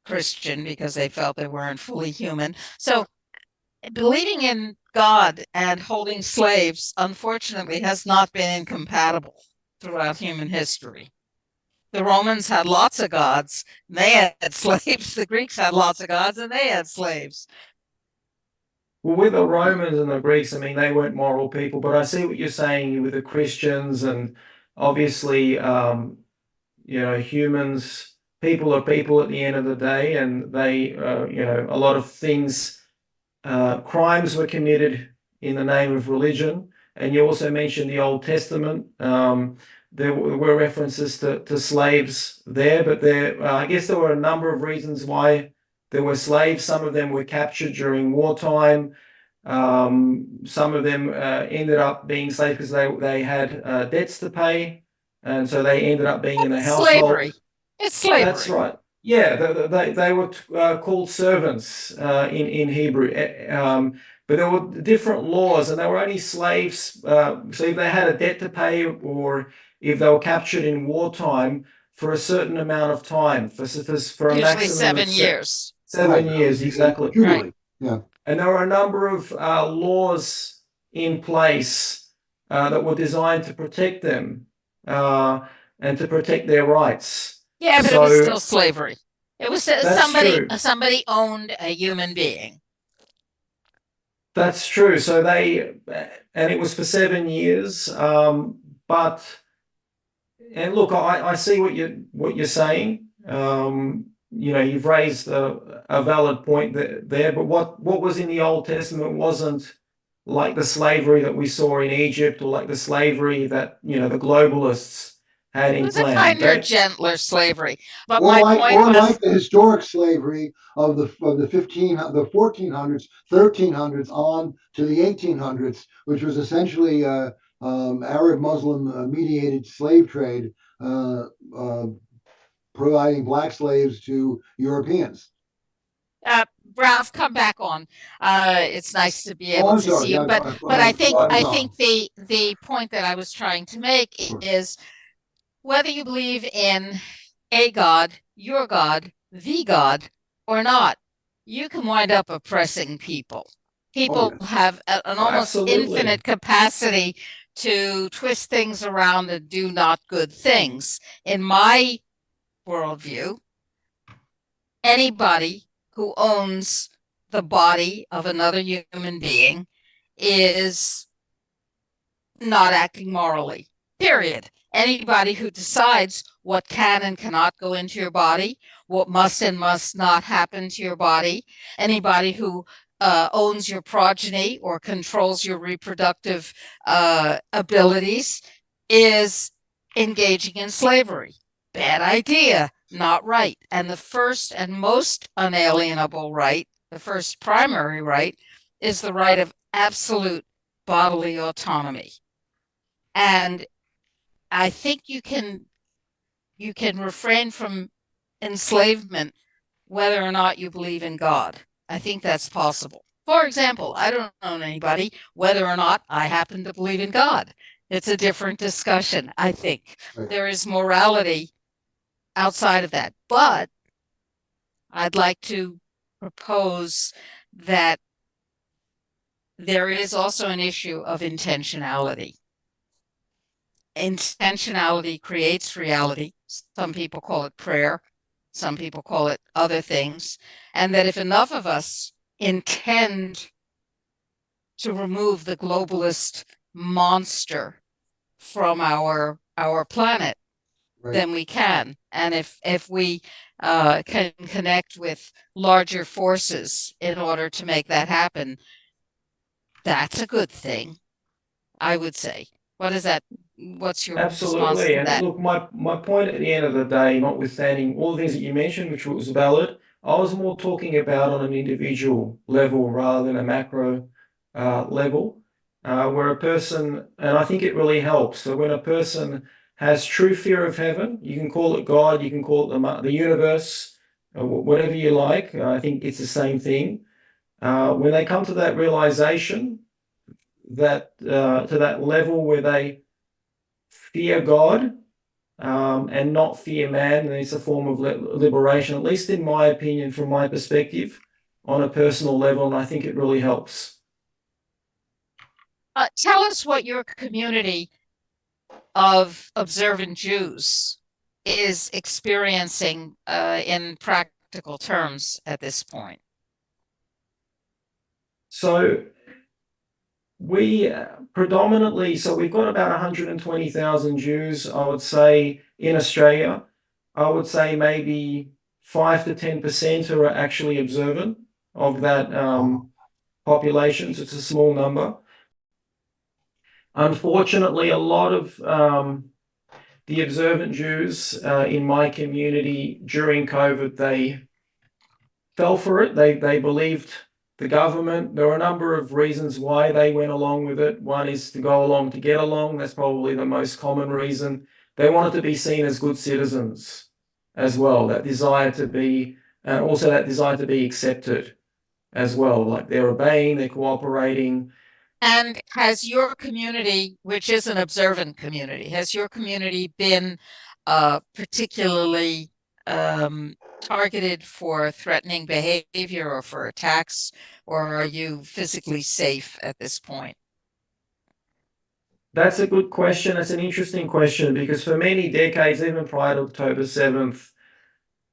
Christian because they felt they weren't fully human. So believing in God and holding slaves, unfortunately, has not been incompatible throughout human history. The Romans had lots of gods, and they had slaves. The Greeks had lots of gods, and they had slaves. Well, with the Romans and the Greeks, I mean, they weren't moral people, but I see what you're saying with the Christians, and obviously, humans, people are people at the end of the day, and they, a lot of things, crimes were committed in the name of religion. And you also mentioned the Old Testament. There were references to slaves there, but I guess there were a number of reasons why there were slaves. Some of them were captured during wartime. Some of them ended up being slaves because they had debts to pay, and so they ended up being in the It's household. slavery. It's slavery. That's right. Yeah, they were called servants in Hebrew. But there were different laws, and they were only slaves. So if they had a debt to pay, or if they were captured in wartime for a certain amount of time, for a Usually maximum of 7 years. 7 years, exactly. Jubilee. Yeah. And there were a number of laws in place that were designed to protect them and to protect their rights. Yeah, but it was still slavery. It was somebody owned a human being. That's true. So and it was for 7 years. But and look, I see what you're saying. You've raised a valid point there. But what was in the Old Testament wasn't like the slavery that we saw in Egypt, or like the slavery that the globalists had in plan. It was a kinder, gentler slavery. But or my like, point was, like the historic slavery of the 1400s, 1300s on to the 1800s, which was essentially Arab Muslim mediated slave trade, providing black slaves to Europeans. Ralph, come back on. It's nice to be able to see you. But I think the point that I was trying to make is whether you believe in a God, your God, the God, or not, you can wind up oppressing people. People have an almost infinite capacity to twist things around and do not good things. In my worldview, anybody who owns the body of another human being is not acting morally, period. Anybody who decides what can and cannot go into your body, what must and must not happen to your body, anybody who owns your progeny or controls your reproductive abilities is engaging in slavery. Bad idea, not right. And the first and most unalienable right, the first primary right, is the right of absolute bodily autonomy. And I think you can refrain from enslavement whether or not you believe in God. I think that's possible. For example, I don't know anybody whether or not I happen to believe in God. It's a different discussion, I think. There is morality outside of that. But I'd like to propose that there is also an issue of intentionality. Intentionality creates reality. Some people call it prayer. Some people call it other things. And that if enough of us intend to remove the globalist monster from our planet, then we can. And if we can connect with larger forces in order to make that happen, that's a good thing, I would say. What is that? what's your response Absolutely. to And that? look, my point at the end of the day, notwithstanding all the things that you mentioned, which was valid, I was more talking about on an individual level rather than a macro level, where a person, and I think it really helps. So when a person has true fear of heaven, you can call it God, you can call it the universe, whatever you like. I think it's the same thing. When they come to that realization, that to that level where they fear God and not fear man, and it's a form of liberation, at least in my opinion, from my perspective, on a personal level, and I think it really helps. Tell us what your community of observant Jews is experiencing in practical terms at this point. So we predominantly, so we've got about 120,000 Jews, I would say, in Australia. I would say maybe 5 to 10% are actually observant of that population. So it's a small number. Unfortunately, a lot of the observant Jews in my community during COVID, they fell for it. They believed the government. There were a number of reasons why they went along with it. One is to go along to get along. That's probably the most common reason. They wanted to be seen as good citizens as well. That desire to be, and also that desire to be accepted as well. Like they're obeying, they're cooperating. And has your community, which is an observant community, has your community been particularly targeted for threatening behavior or for attacks, or are you physically safe at this point? That's a good question. It's an interesting question because for many decades, even prior to October 7th,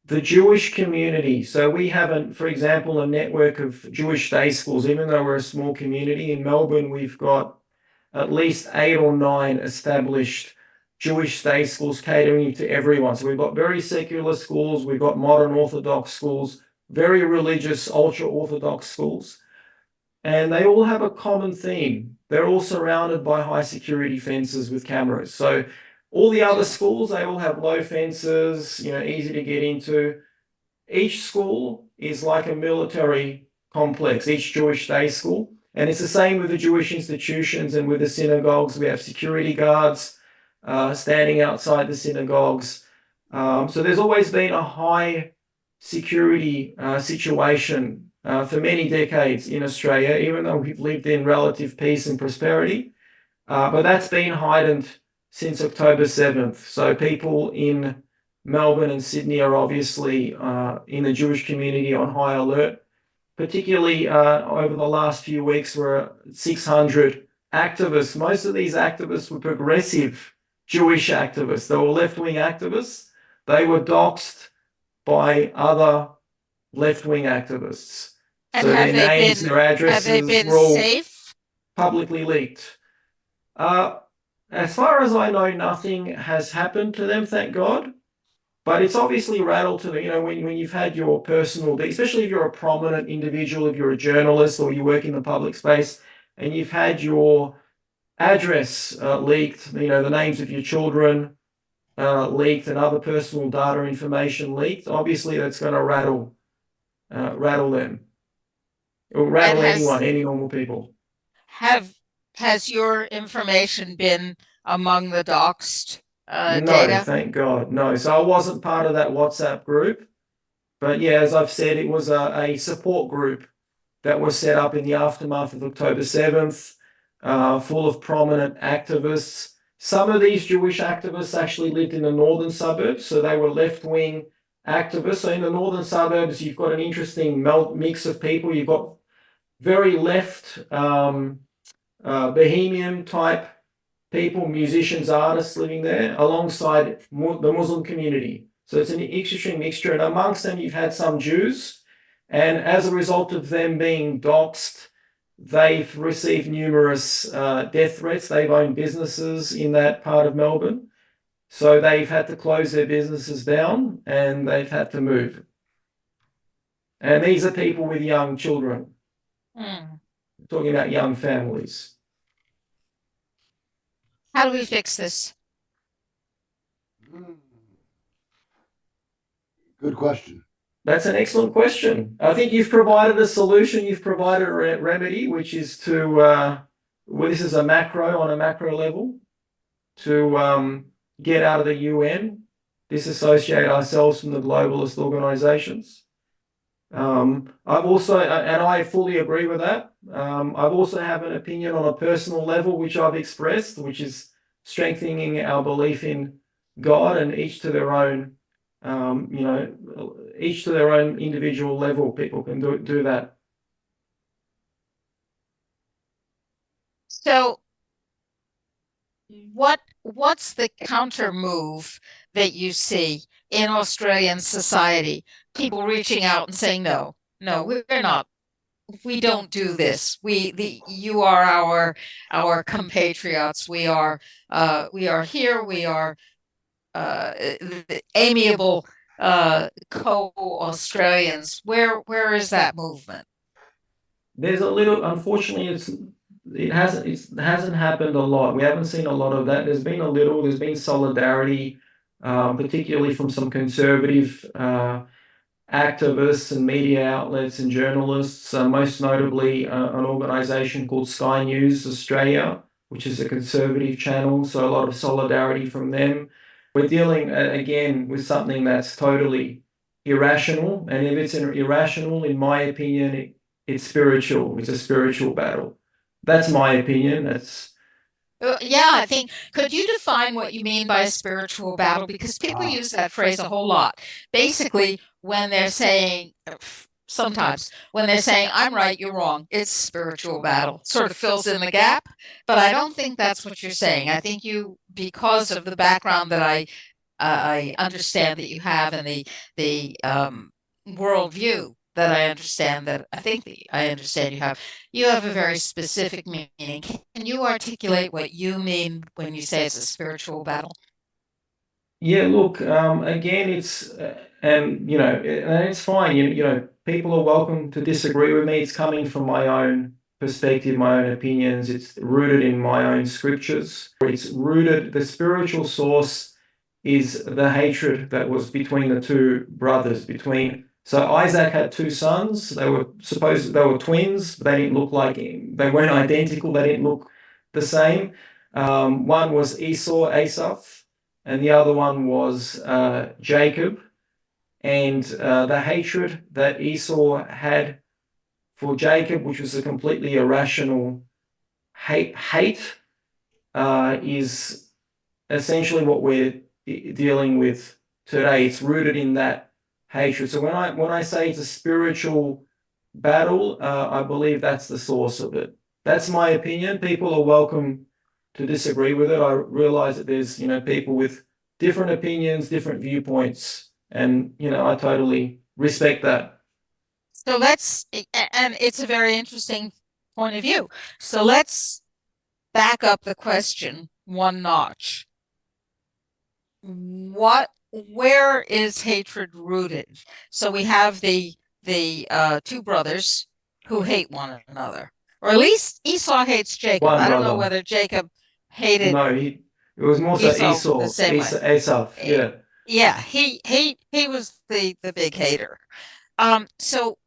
the Jewish community, so we have, for example, a network of Jewish day schools. Even though we're a small community in Melbourne, we've got at least 8 or 9 established Jewish day schools catering to everyone. So we've got very secular schools, we've got modern Orthodox schools, very religious, ultra-Orthodox schools, and they all have a common theme. They're all surrounded by high security fences with cameras. So all the other schools, they all have low fences, easy to get into. Each school is like a military complex, each Jewish day school. And it's the same with the Jewish institutions and with the synagogues. We have security guards standing outside the synagogues. So there's always been a high security situation for many decades in Australia, even though we've lived in relative peace and prosperity. But that's been heightened since October 7th. So people in Melbourne and Sydney are obviously in the Jewish community on high alert, particularly over the last few weeks where 600 activists, most of these activists were progressive Jewish activists. They were left-wing activists. They were doxxed by other left-wing activists. And so their names, their addresses have they been were all safe? publicly leaked. As far as I know, nothing has happened to them, thank God. But it's obviously rattled to them, when you've had your personal, especially if you're a prominent individual, if you're a journalist or you work in the public space, and you've had your address leaked, the names of your children leaked and other personal data information leaked, obviously that's going to rattle them. It will rattle anyone, any normal people. Has your information been among the doxed No, data? thank God. No. So I wasn't part of that WhatsApp group. But yeah, as I've said, it was a support group that was set up in the aftermath of October 7th, full of prominent activists. Some of these Jewish activists actually lived in the northern suburbs, so they were left-wing activists. So in the northern suburbs, you've got an interesting mix of people. You've got very left, bohemian type people, musicians, artists living there alongside the Muslim community. So it's an interesting mixture. And amongst them, you've had some Jews. And as a result of them being doxxed, they've received numerous death threats. They've owned businesses in that part of Melbourne. So they've had to close their businesses down and they've had to move. And these are people with young children. Talking about young families. How do we fix this? Good question. That's an excellent question. I think you've provided a solution. You've provided a remedy, which is to, well, this is on a macro level, to get out of the UN, disassociate ourselves from the globalist organizations. I've also, and I fully agree with that. I've also have an opinion on a personal level, which I've expressed, which is strengthening our belief in God, and each to their own, each to their own individual level. People can do that. So what's the counter move that you see in Australian society? People reaching out and saying, no, we're not. We don't do this. You are our compatriots. We are here. We are amiable co-Australians. Where is that movement? There's a little, unfortunately, it hasn't happened a lot. We haven't seen a lot of that. There's been solidarity, particularly from some conservative activists and media outlets and journalists, most notably an organisation called Sky News Australia, which is a conservative channel. So a lot of solidarity from them. We're dealing again with something that's totally irrational, and if it's irrational, in my opinion, it's spiritual. It's a spiritual battle. That's my opinion. Yeah, I think, could you define what you mean by a spiritual battle? Because people use that phrase a whole lot. Basically, when they're saying, sometimes, when they're saying, I'm right, you're wrong, it's spiritual battle. Sort of fills in the gap. But I don't think that's what you're saying. I think you, because of the background that I understand that you have, and the worldview that I understand, that I think that I understand you have a very specific meaning. Can you articulate what you mean when you say it's a spiritual battle? Yeah, look, again, and it's fine. People are welcome to disagree with me. It's coming from my own perspective, my own opinions. It's rooted in my own scriptures. The spiritual source is the hatred that was between the two brothers, so Isaac had two sons. They were twins, but they didn't look like him. They weren't identical. They didn't look the same. One was Asaph, and the other one was Jacob. And the hatred that Esau had for Jacob, which was a completely irrational hate, is essentially what we're dealing with today. It's rooted in that hatred. So when I say it's a spiritual battle, I believe that's the source of it. That's my opinion. People are welcome to disagree with it. I realize that there's people with different opinions, different viewpoints, and I totally respect that. So and it's a very interesting point of view. So let's back up the question one notch. Where is hatred rooted? So we have the two brothers who hate one another, or at least Esau hates Jacob. I don't know whether Jacob hated. No, it was more so Esau. The same way. Asaph, yeah. Yeah, he was the big hater. So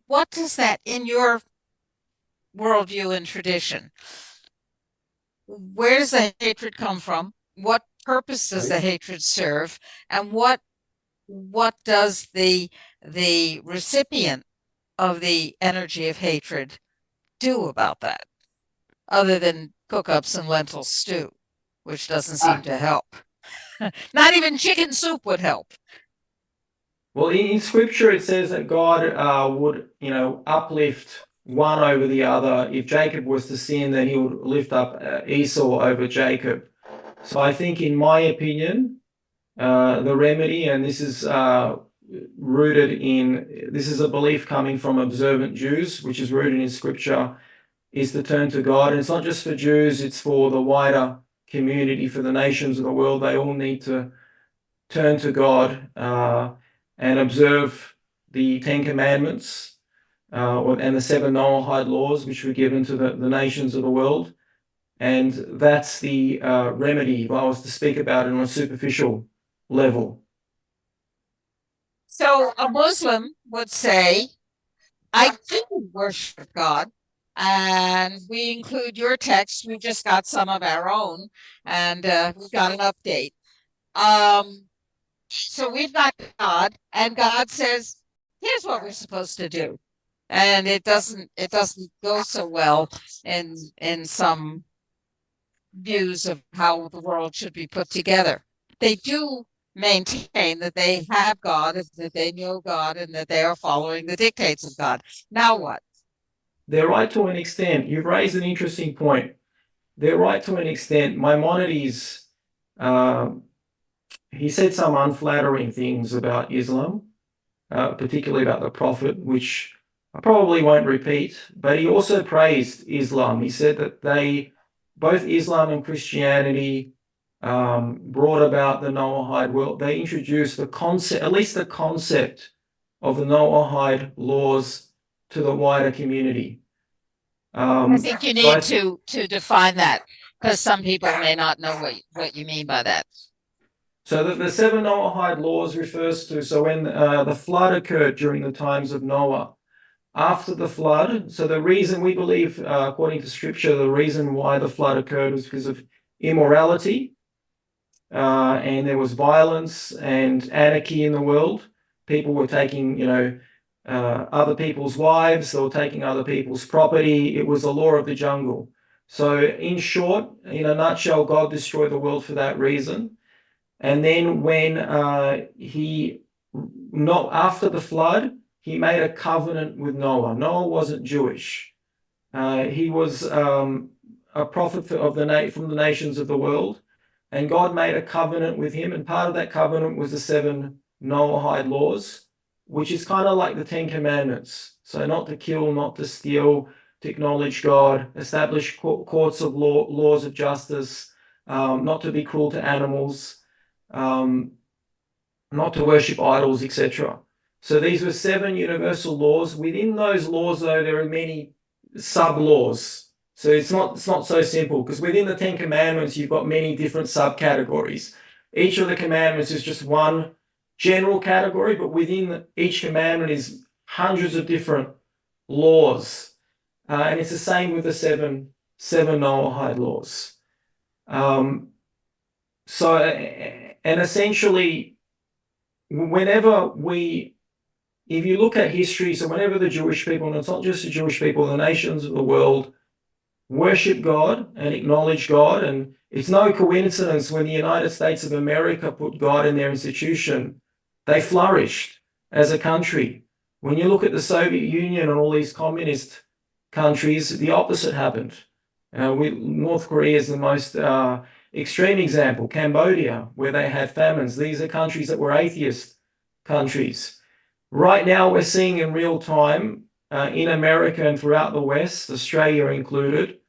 what does that, in your worldview and tradition, where does the hatred come from? What purpose does the hatred serve? And what does the recipient of the energy of hatred do about that, other than cook up some lentil stew, which doesn't seem to help? Not even chicken soup would help. Well, in scripture, it says that God would, uplift one over the other. If Jacob was to sin, then he would lift up Esau over Jacob. So I think, in my opinion, the remedy, and this is this is a belief coming from observant Jews, which is rooted in scripture, is to turn to God. And it's not just for Jews, it's for the wider community, for the nations of the world. They all need to turn to God and observe the Ten Commandments and the 7 Noahide laws, which were given to the nations of the world. And that's the remedy if I was to speak about it on a superficial level. So a Muslim would say, I do worship God. And we include your text. We just got some of our own, and we got an update. So we've got God, and God says, here's what we're supposed to do. And it doesn't go so well in some views of how the world should be put together. They do maintain that they have God, that they know God, and that they are following the dictates of God. Now what? They're right to an extent. You've raised an interesting point. They're right to an extent. Maimonides, he said some unflattering things about Islam, particularly about the Prophet, which I probably won't repeat, but he also praised Islam. He said that both Islam and Christianity, brought about the Noahide world. They introduced the concept, at least the concept, of the Noahide laws to the wider community. I think you need to define that, because some people may not know what you mean by that. So the seven Noahide laws refers to, so when the flood occurred during the times of Noah, after the flood, so the reason we believe, according to scripture, the reason why the flood occurred was because of immorality, and there was violence and anarchy in the world. People were taking, other people's wives, they were taking other people's property. It was the law of the jungle. So in short, in a nutshell, God destroyed the world for that reason. And then when after the flood, he made a covenant with Noah. Noah wasn't Jewish. He was a prophet from the nations of the world. And God made a covenant with him. And part of that covenant was the seven Noahide laws, which is kind of like the Ten Commandments. So not to kill, not to steal, to acknowledge God, establish courts of law, laws of justice, not to be cruel to animals, not to worship idols, etc. So these were seven universal laws. Within those laws, though, there are many sub-laws. So it's not so simple, because within the Ten Commandments, you've got many different subcategories. Each of the commandments is just one general category, but within each commandment is hundreds of different laws. And it's the same with the seven Noahide laws. And essentially, if you look at history, so whenever the Jewish people, and it's not just the Jewish people, the nations of the world worship God and acknowledge God, and it's no coincidence when the United States of America put God in their institution, they flourished as a country. When you look at the Soviet Union and all these communist countries, the opposite happened. North Korea is the most extreme example. Cambodia, where they had famines. These are countries that were atheist countries. Right now, we're seeing in real time in America and throughout the West, Australia included,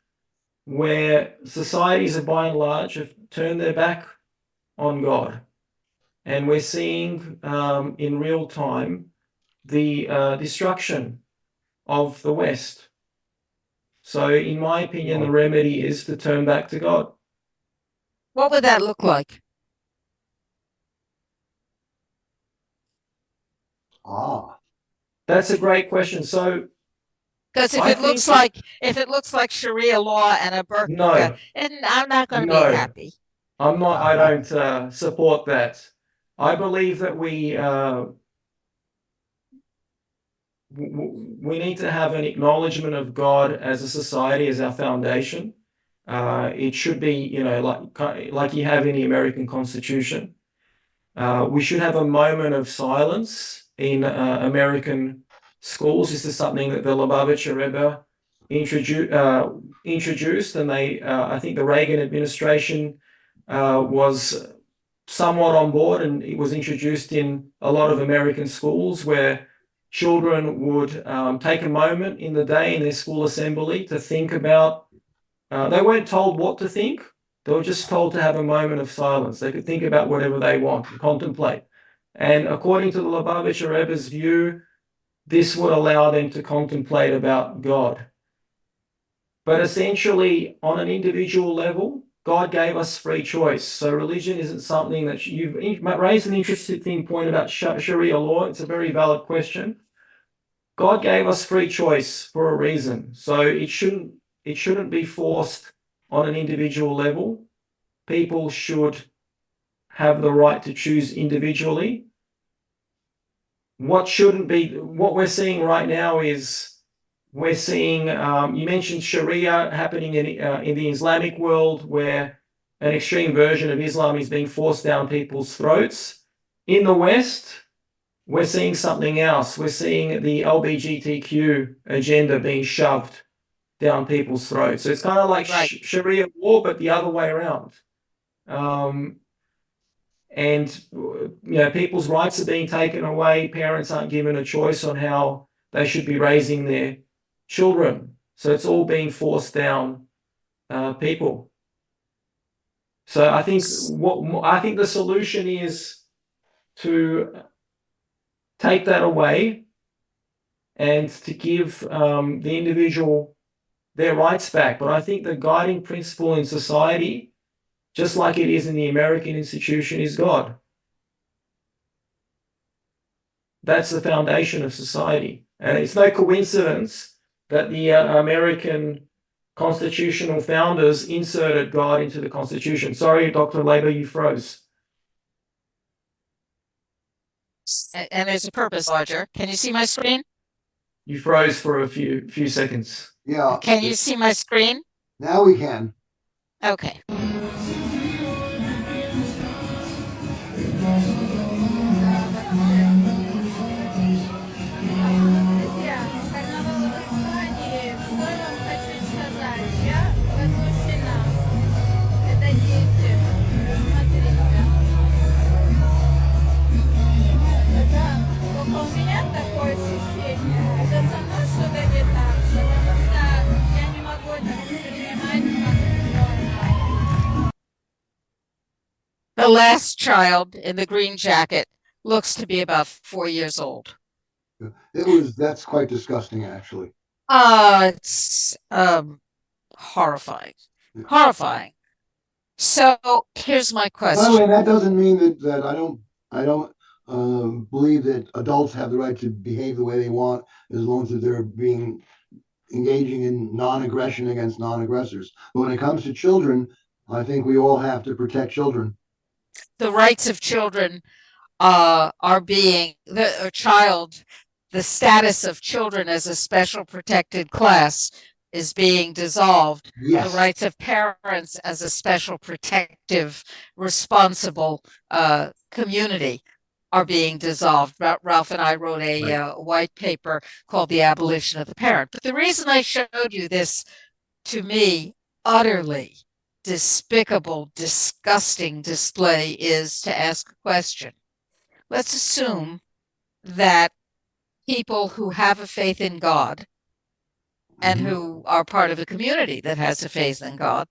where societies have by and large have turned their back on God. And we're seeing in real time the destruction of the West. So in my opinion, the remedy is to turn back to God. What would that look like? That's a great question. So, because if it looks like Sharia law and a burqa, no, and I'm not going to be happy. I'm not. I don't support that. I believe that we need to have an acknowledgement of God as a society, as our foundation. It should be, like you have in the American Constitution. We should have a moment of silence in American schools. This is something that the Lubavitcher Rebbe introduced, and I think the Reagan administration was somewhat on board, and it was introduced in a lot of American schools where children would take a moment in the day in their school assembly to think about. They weren't told what to think. They were just told to have a moment of silence. They could think about whatever they want, contemplate. And according to the Lubavitcher Rebbe's view, this would allow them to contemplate about God. But essentially, on an individual level, God gave us free choice. So religion isn't something that you've raised an interesting point about Sharia law. It's a very valid question. God gave us free choice for a reason. So it shouldn't be forced on an individual level. People should have the right to choose individually. What we're seeing right now is we're seeing, you mentioned Sharia happening in the Islamic world, where an extreme version of Islam is being forced down people's throats. In the West, we're seeing something else. We're seeing the LGBTQ agenda being shoved down people's throats. So it's kind of like Sharia law, but the other way around. And people's rights are being taken away. Parents aren't given a choice on how they should be raising their children. So it's all being forced down people. So I think the solution is to take that away and to give the individual their rights back. But I think the guiding principle in society, just like it is in the American institution, is God. That's the foundation of society. And it's no coincidence that the American constitutional founders inserted God into the Constitution. Sorry, Dr. Laibow, you froze. And there's a purpose, Roger. Can you see my screen? You froze for a few seconds. Yeah. Can you see my screen? Now we can. Okay. The last child in the green jacket looks to be about 4 years old. That's quite disgusting, actually. It's horrifying. Horrifying. So here's my question. By the way, that doesn't mean that I don't believe that adults have the right to behave the way they want, as long as they're engaging in non-aggression against non-aggressors. But when it comes to children, I think we all have to protect children. The rights of children are being the status of children as a special protected class is being dissolved. Yes. The rights of parents as a special protective, responsible community are being dissolved. Ralph and I wrote a white paper called The Abolition of the Parent. But the reason I showed you this, to me, utterly despicable, disgusting display is to ask a question. Let's assume that people who have a faith in God and who are part of a community that has a faith in God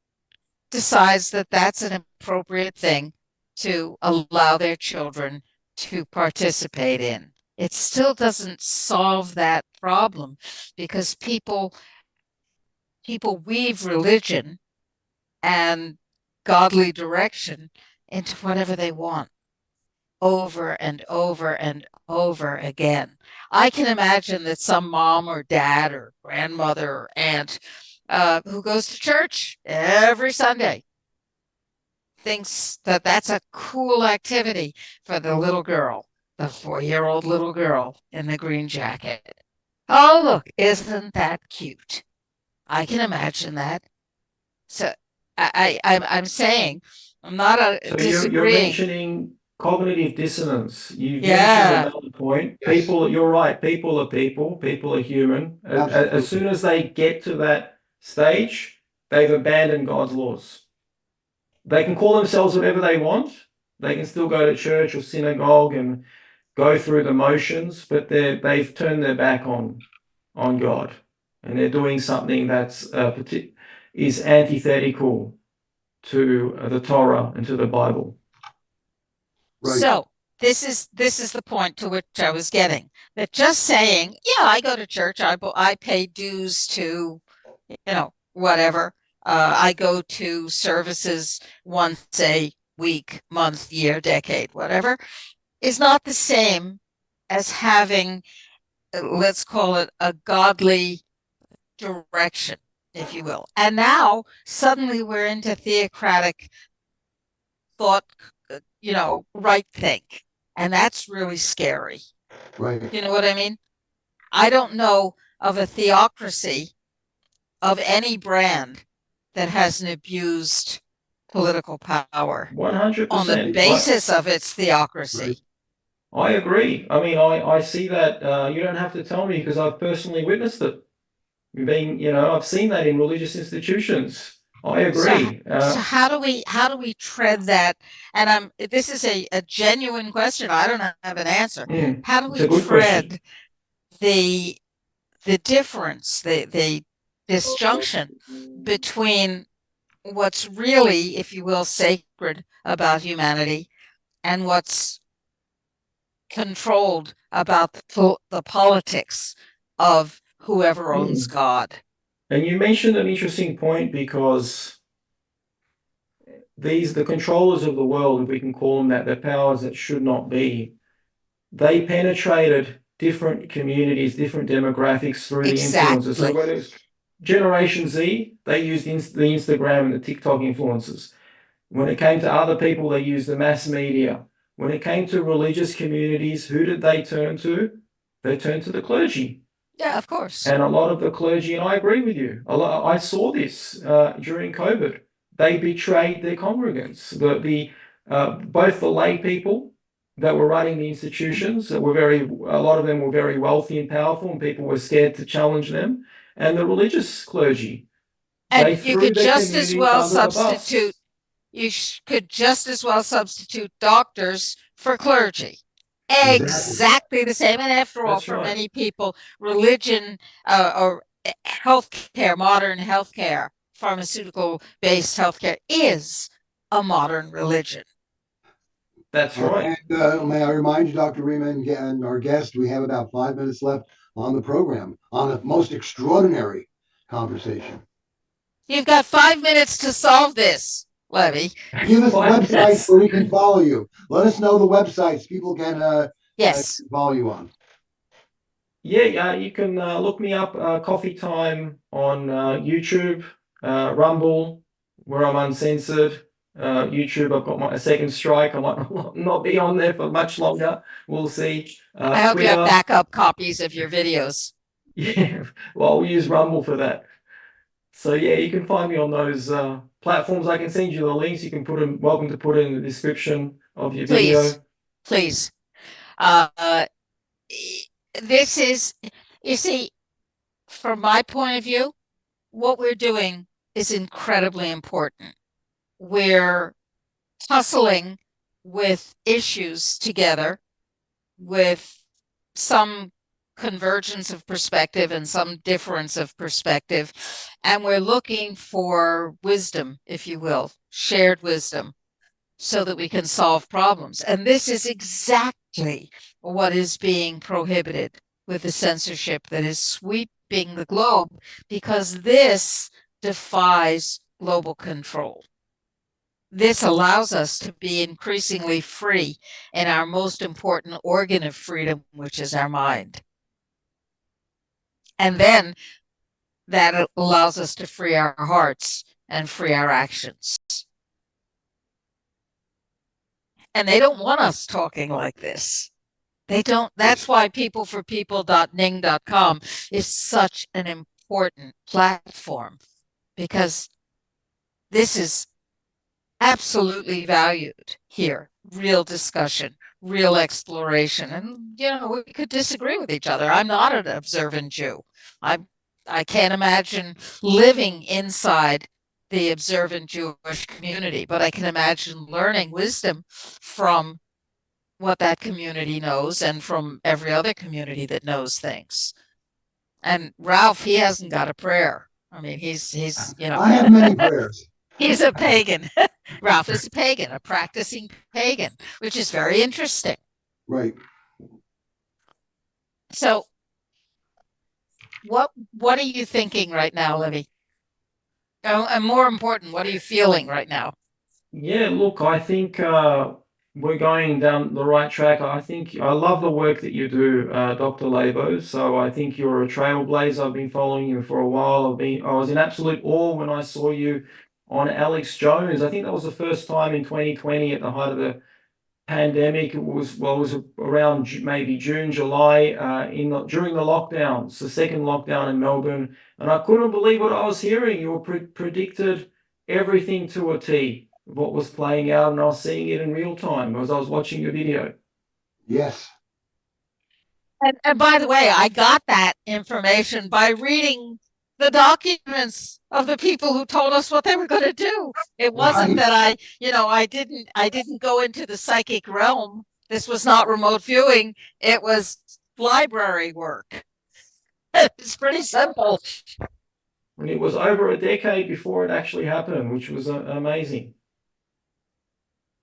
decides that that's an appropriate thing to allow their children to participate in. It still doesn't solve that problem, because people weave religion and godly direction into whatever they want, over and over and over again. I can imagine that some mom or dad or grandmother or aunt who goes to church every Sunday thinks that that's a cool activity for the little girl, the 4-year-old little girl in the green jacket. Oh, look, isn't that cute? I can imagine that. So I'm saying, I'm not disagreeing. You're mentioning cognitive dissonance. You mentioned another point. Yes. You're right. People are people. People are human. As soon as they get to that stage, they've abandoned God's laws. They can call themselves whatever they want. They can still go to church or synagogue and go through the motions, but they've turned their back on God, and they're doing something that's is antithetical to the Torah and to the Bible. Right. So this is the point to which I was getting. That just saying, yeah, I go to church, I pay dues to, whatever. I go to services once a week, month, year, decade, whatever, is not the same as having, let's call it a godly direction, if you will. And now suddenly we're into theocratic thought, right think. And that's really scary. Right. You know what I mean? I don't know of a theocracy of any brand that hasn't abused political power on the 100%. basis of its theocracy. I agree. I mean, I see that. You don't have to tell me because I've personally witnessed it. I've seen that in religious institutions. I agree. So how do we tread that? And this is a genuine question. I don't have an answer. How do it's we a good question. tread the difference, the disjunction between what's really, if you will, sacred about humanity and what's controlled about the politics of whoever owns God? And you mentioned an interesting point because the controllers of the world, if we can call them that, the powers that should not be, they penetrated different communities, different demographics through the influencers. So Exactly. whether it's Generation Z, they used the Instagram and the TikTok influencers. When it came to other people, they used the mass media. When it came to religious communities, who did they turn to? They turned to the clergy. Yeah, of course. And a lot of the clergy, and I agree with you, I saw this during COVID. They betrayed their congregants. Both the lay people that were running the institutions, a lot of them were very wealthy and powerful, and people were scared to challenge them. And the religious clergy, they And you threw could their just as communities well under the bus. substitute, could just as well substitute doctors for clergy. Exactly the same. And after all, That's for right. many people, religion or healthcare, modern healthcare, pharmaceutical-based healthcare is a modern religion. That's right. And may I remind you, Dr. Rima and our guest, we have about 5 minutes left on the program on a most extraordinary conversation. You've got 5 minutes to solve this, Levy. Give us websites where we can follow you. Let us know the websites people can Yes. follow you on. Yeah, you can look me up, Coffee Time on YouTube, Rumble, where I'm uncensored. YouTube, I've got a second strike. I might not be on there for much longer. We'll see. I hope Twitter, you have backup copies of your videos. Yeah, well, we'll use Rumble for that. So yeah, you can find me on those platforms. I can send you the links. You can welcome to put it in the description of your video. Please. This is, you see, from my point of view, what we're doing is incredibly important. We're tussling with issues together with some convergence of perspective and some difference of perspective. And we're looking for wisdom, if you will, shared wisdom, so that we can solve problems. And this is exactly what is being prohibited with the censorship that is sweeping the globe, because this defies global control. This allows us to be increasingly free in our most important organ of freedom, which is our mind. And then that allows us to free our hearts and free our actions. And they don't want us talking like this. They don't. That's why peopleforpeople.ning.com is such an important platform, because this is absolutely valued here. Real discussion, real exploration. And, we could disagree with each other. I'm not an observant Jew. I can't imagine living inside the observant Jewish community, but I can imagine learning wisdom from what that community knows and from every other community that knows things. And Ralph, he hasn't got a prayer. I mean, he's I have many prayers. He's a pagan. Ralph is a pagan, a practicing pagan, which is very interesting. Right. So what are you thinking right now, Libby? And more important, what are you feeling right now? Yeah, look, I think we're going down the right track. I think I love the work that you do, Dr. Laibow. So I think you're a trailblazer. I've been following you for a while. I was in absolute awe when I saw you on Alex Jones. I think that was the first time in 2020 at the height of the pandemic. It was around maybe June, July, during the lockdowns, the second lockdown in Melbourne, and I couldn't believe what I was hearing. You were predicted everything to a T of what was playing out, and I was seeing it in real time as I was watching your video. Yes. And by the way, I got that information by reading the documents of the people who told us what they were going to do. It wasn't Right. that I didn't go into the psychic realm. This was not remote viewing. It was library work. It's pretty simple. And it was over a decade before it actually happened, which was amazing.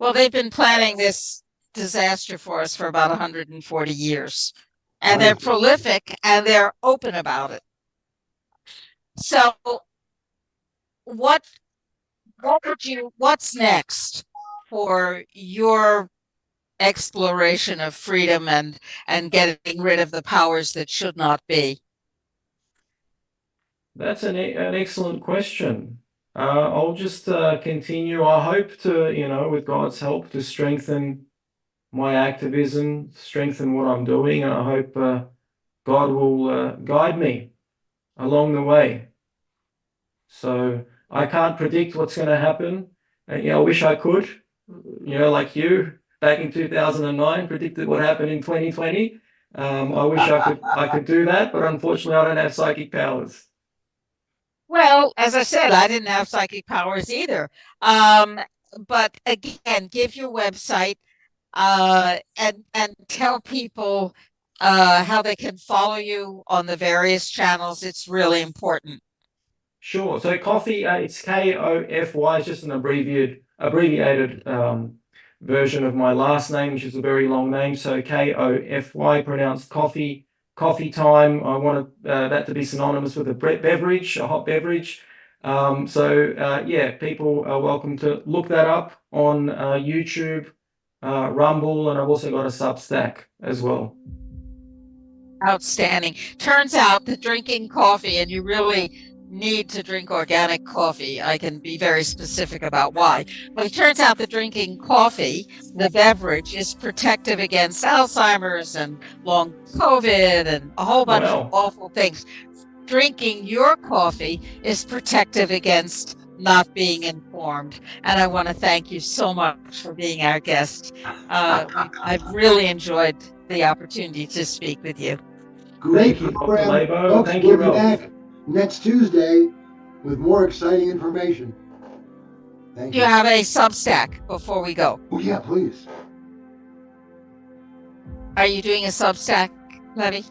Well, they've been planning this disaster for us for about 140 years. And they're Right. prolific and they're open about it. So what what's next for your exploration of freedom and getting rid of the powers that should not be? That's an excellent question. I'll just continue. I hope to, with God's help, to strengthen my activism, strengthen what I'm doing, and I hope God will guide me along the way. So I can't predict what's going to happen. And, I wish I could, like you back in 2009 predicted what happened in 2020. I wish I could do that, but unfortunately I don't have psychic powers. Well, as I said, I didn't have psychic powers either. But again, give your website and tell people how they can follow you on the various channels. It's really important. Sure. So coffee, it's KOFY. It's just an abbreviated version of my last name, which is a very long name. So KOFY, pronounced coffee. Coffee time. I want that to be synonymous with a beverage, a hot beverage. Yeah, people are welcome to look that up on YouTube, Rumble, and I've also got a Substack as well. Outstanding. Turns out that drinking coffee, and you really need to drink organic coffee. I can be very specific about why. But it turns out that drinking coffee, the beverage, is protective against Alzheimer's and long COVID and a whole bunch of awful things. Drinking your coffee is protective against not being informed. And I want to thank you so much for being our guest. I've really enjoyed the opportunity to speak with you. Great Thank you, Dr. program. Laibow. Folks, Thank we'll you, be Ralph. back next Tuesday with more exciting information. Thank Do you. you have a Substack before we go? Oh, yeah, please. Are you doing a Substack, Levy?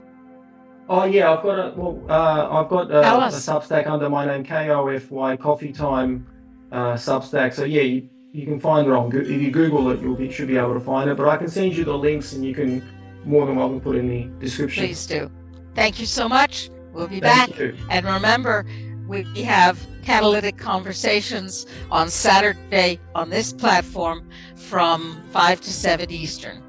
Oh yeah, I've got Tell a us. Substack under my name, KOFY Coffee Time Substack. So yeah, you can find it on if you Google it, you should be able to find it. But I can send you the links, and you can more than welcome put in the description. Please do. Thank you so much. We'll be Thank back. you. And remember, we have Catalytic Conversations on Saturday on this platform from 5 to 7 Eastern.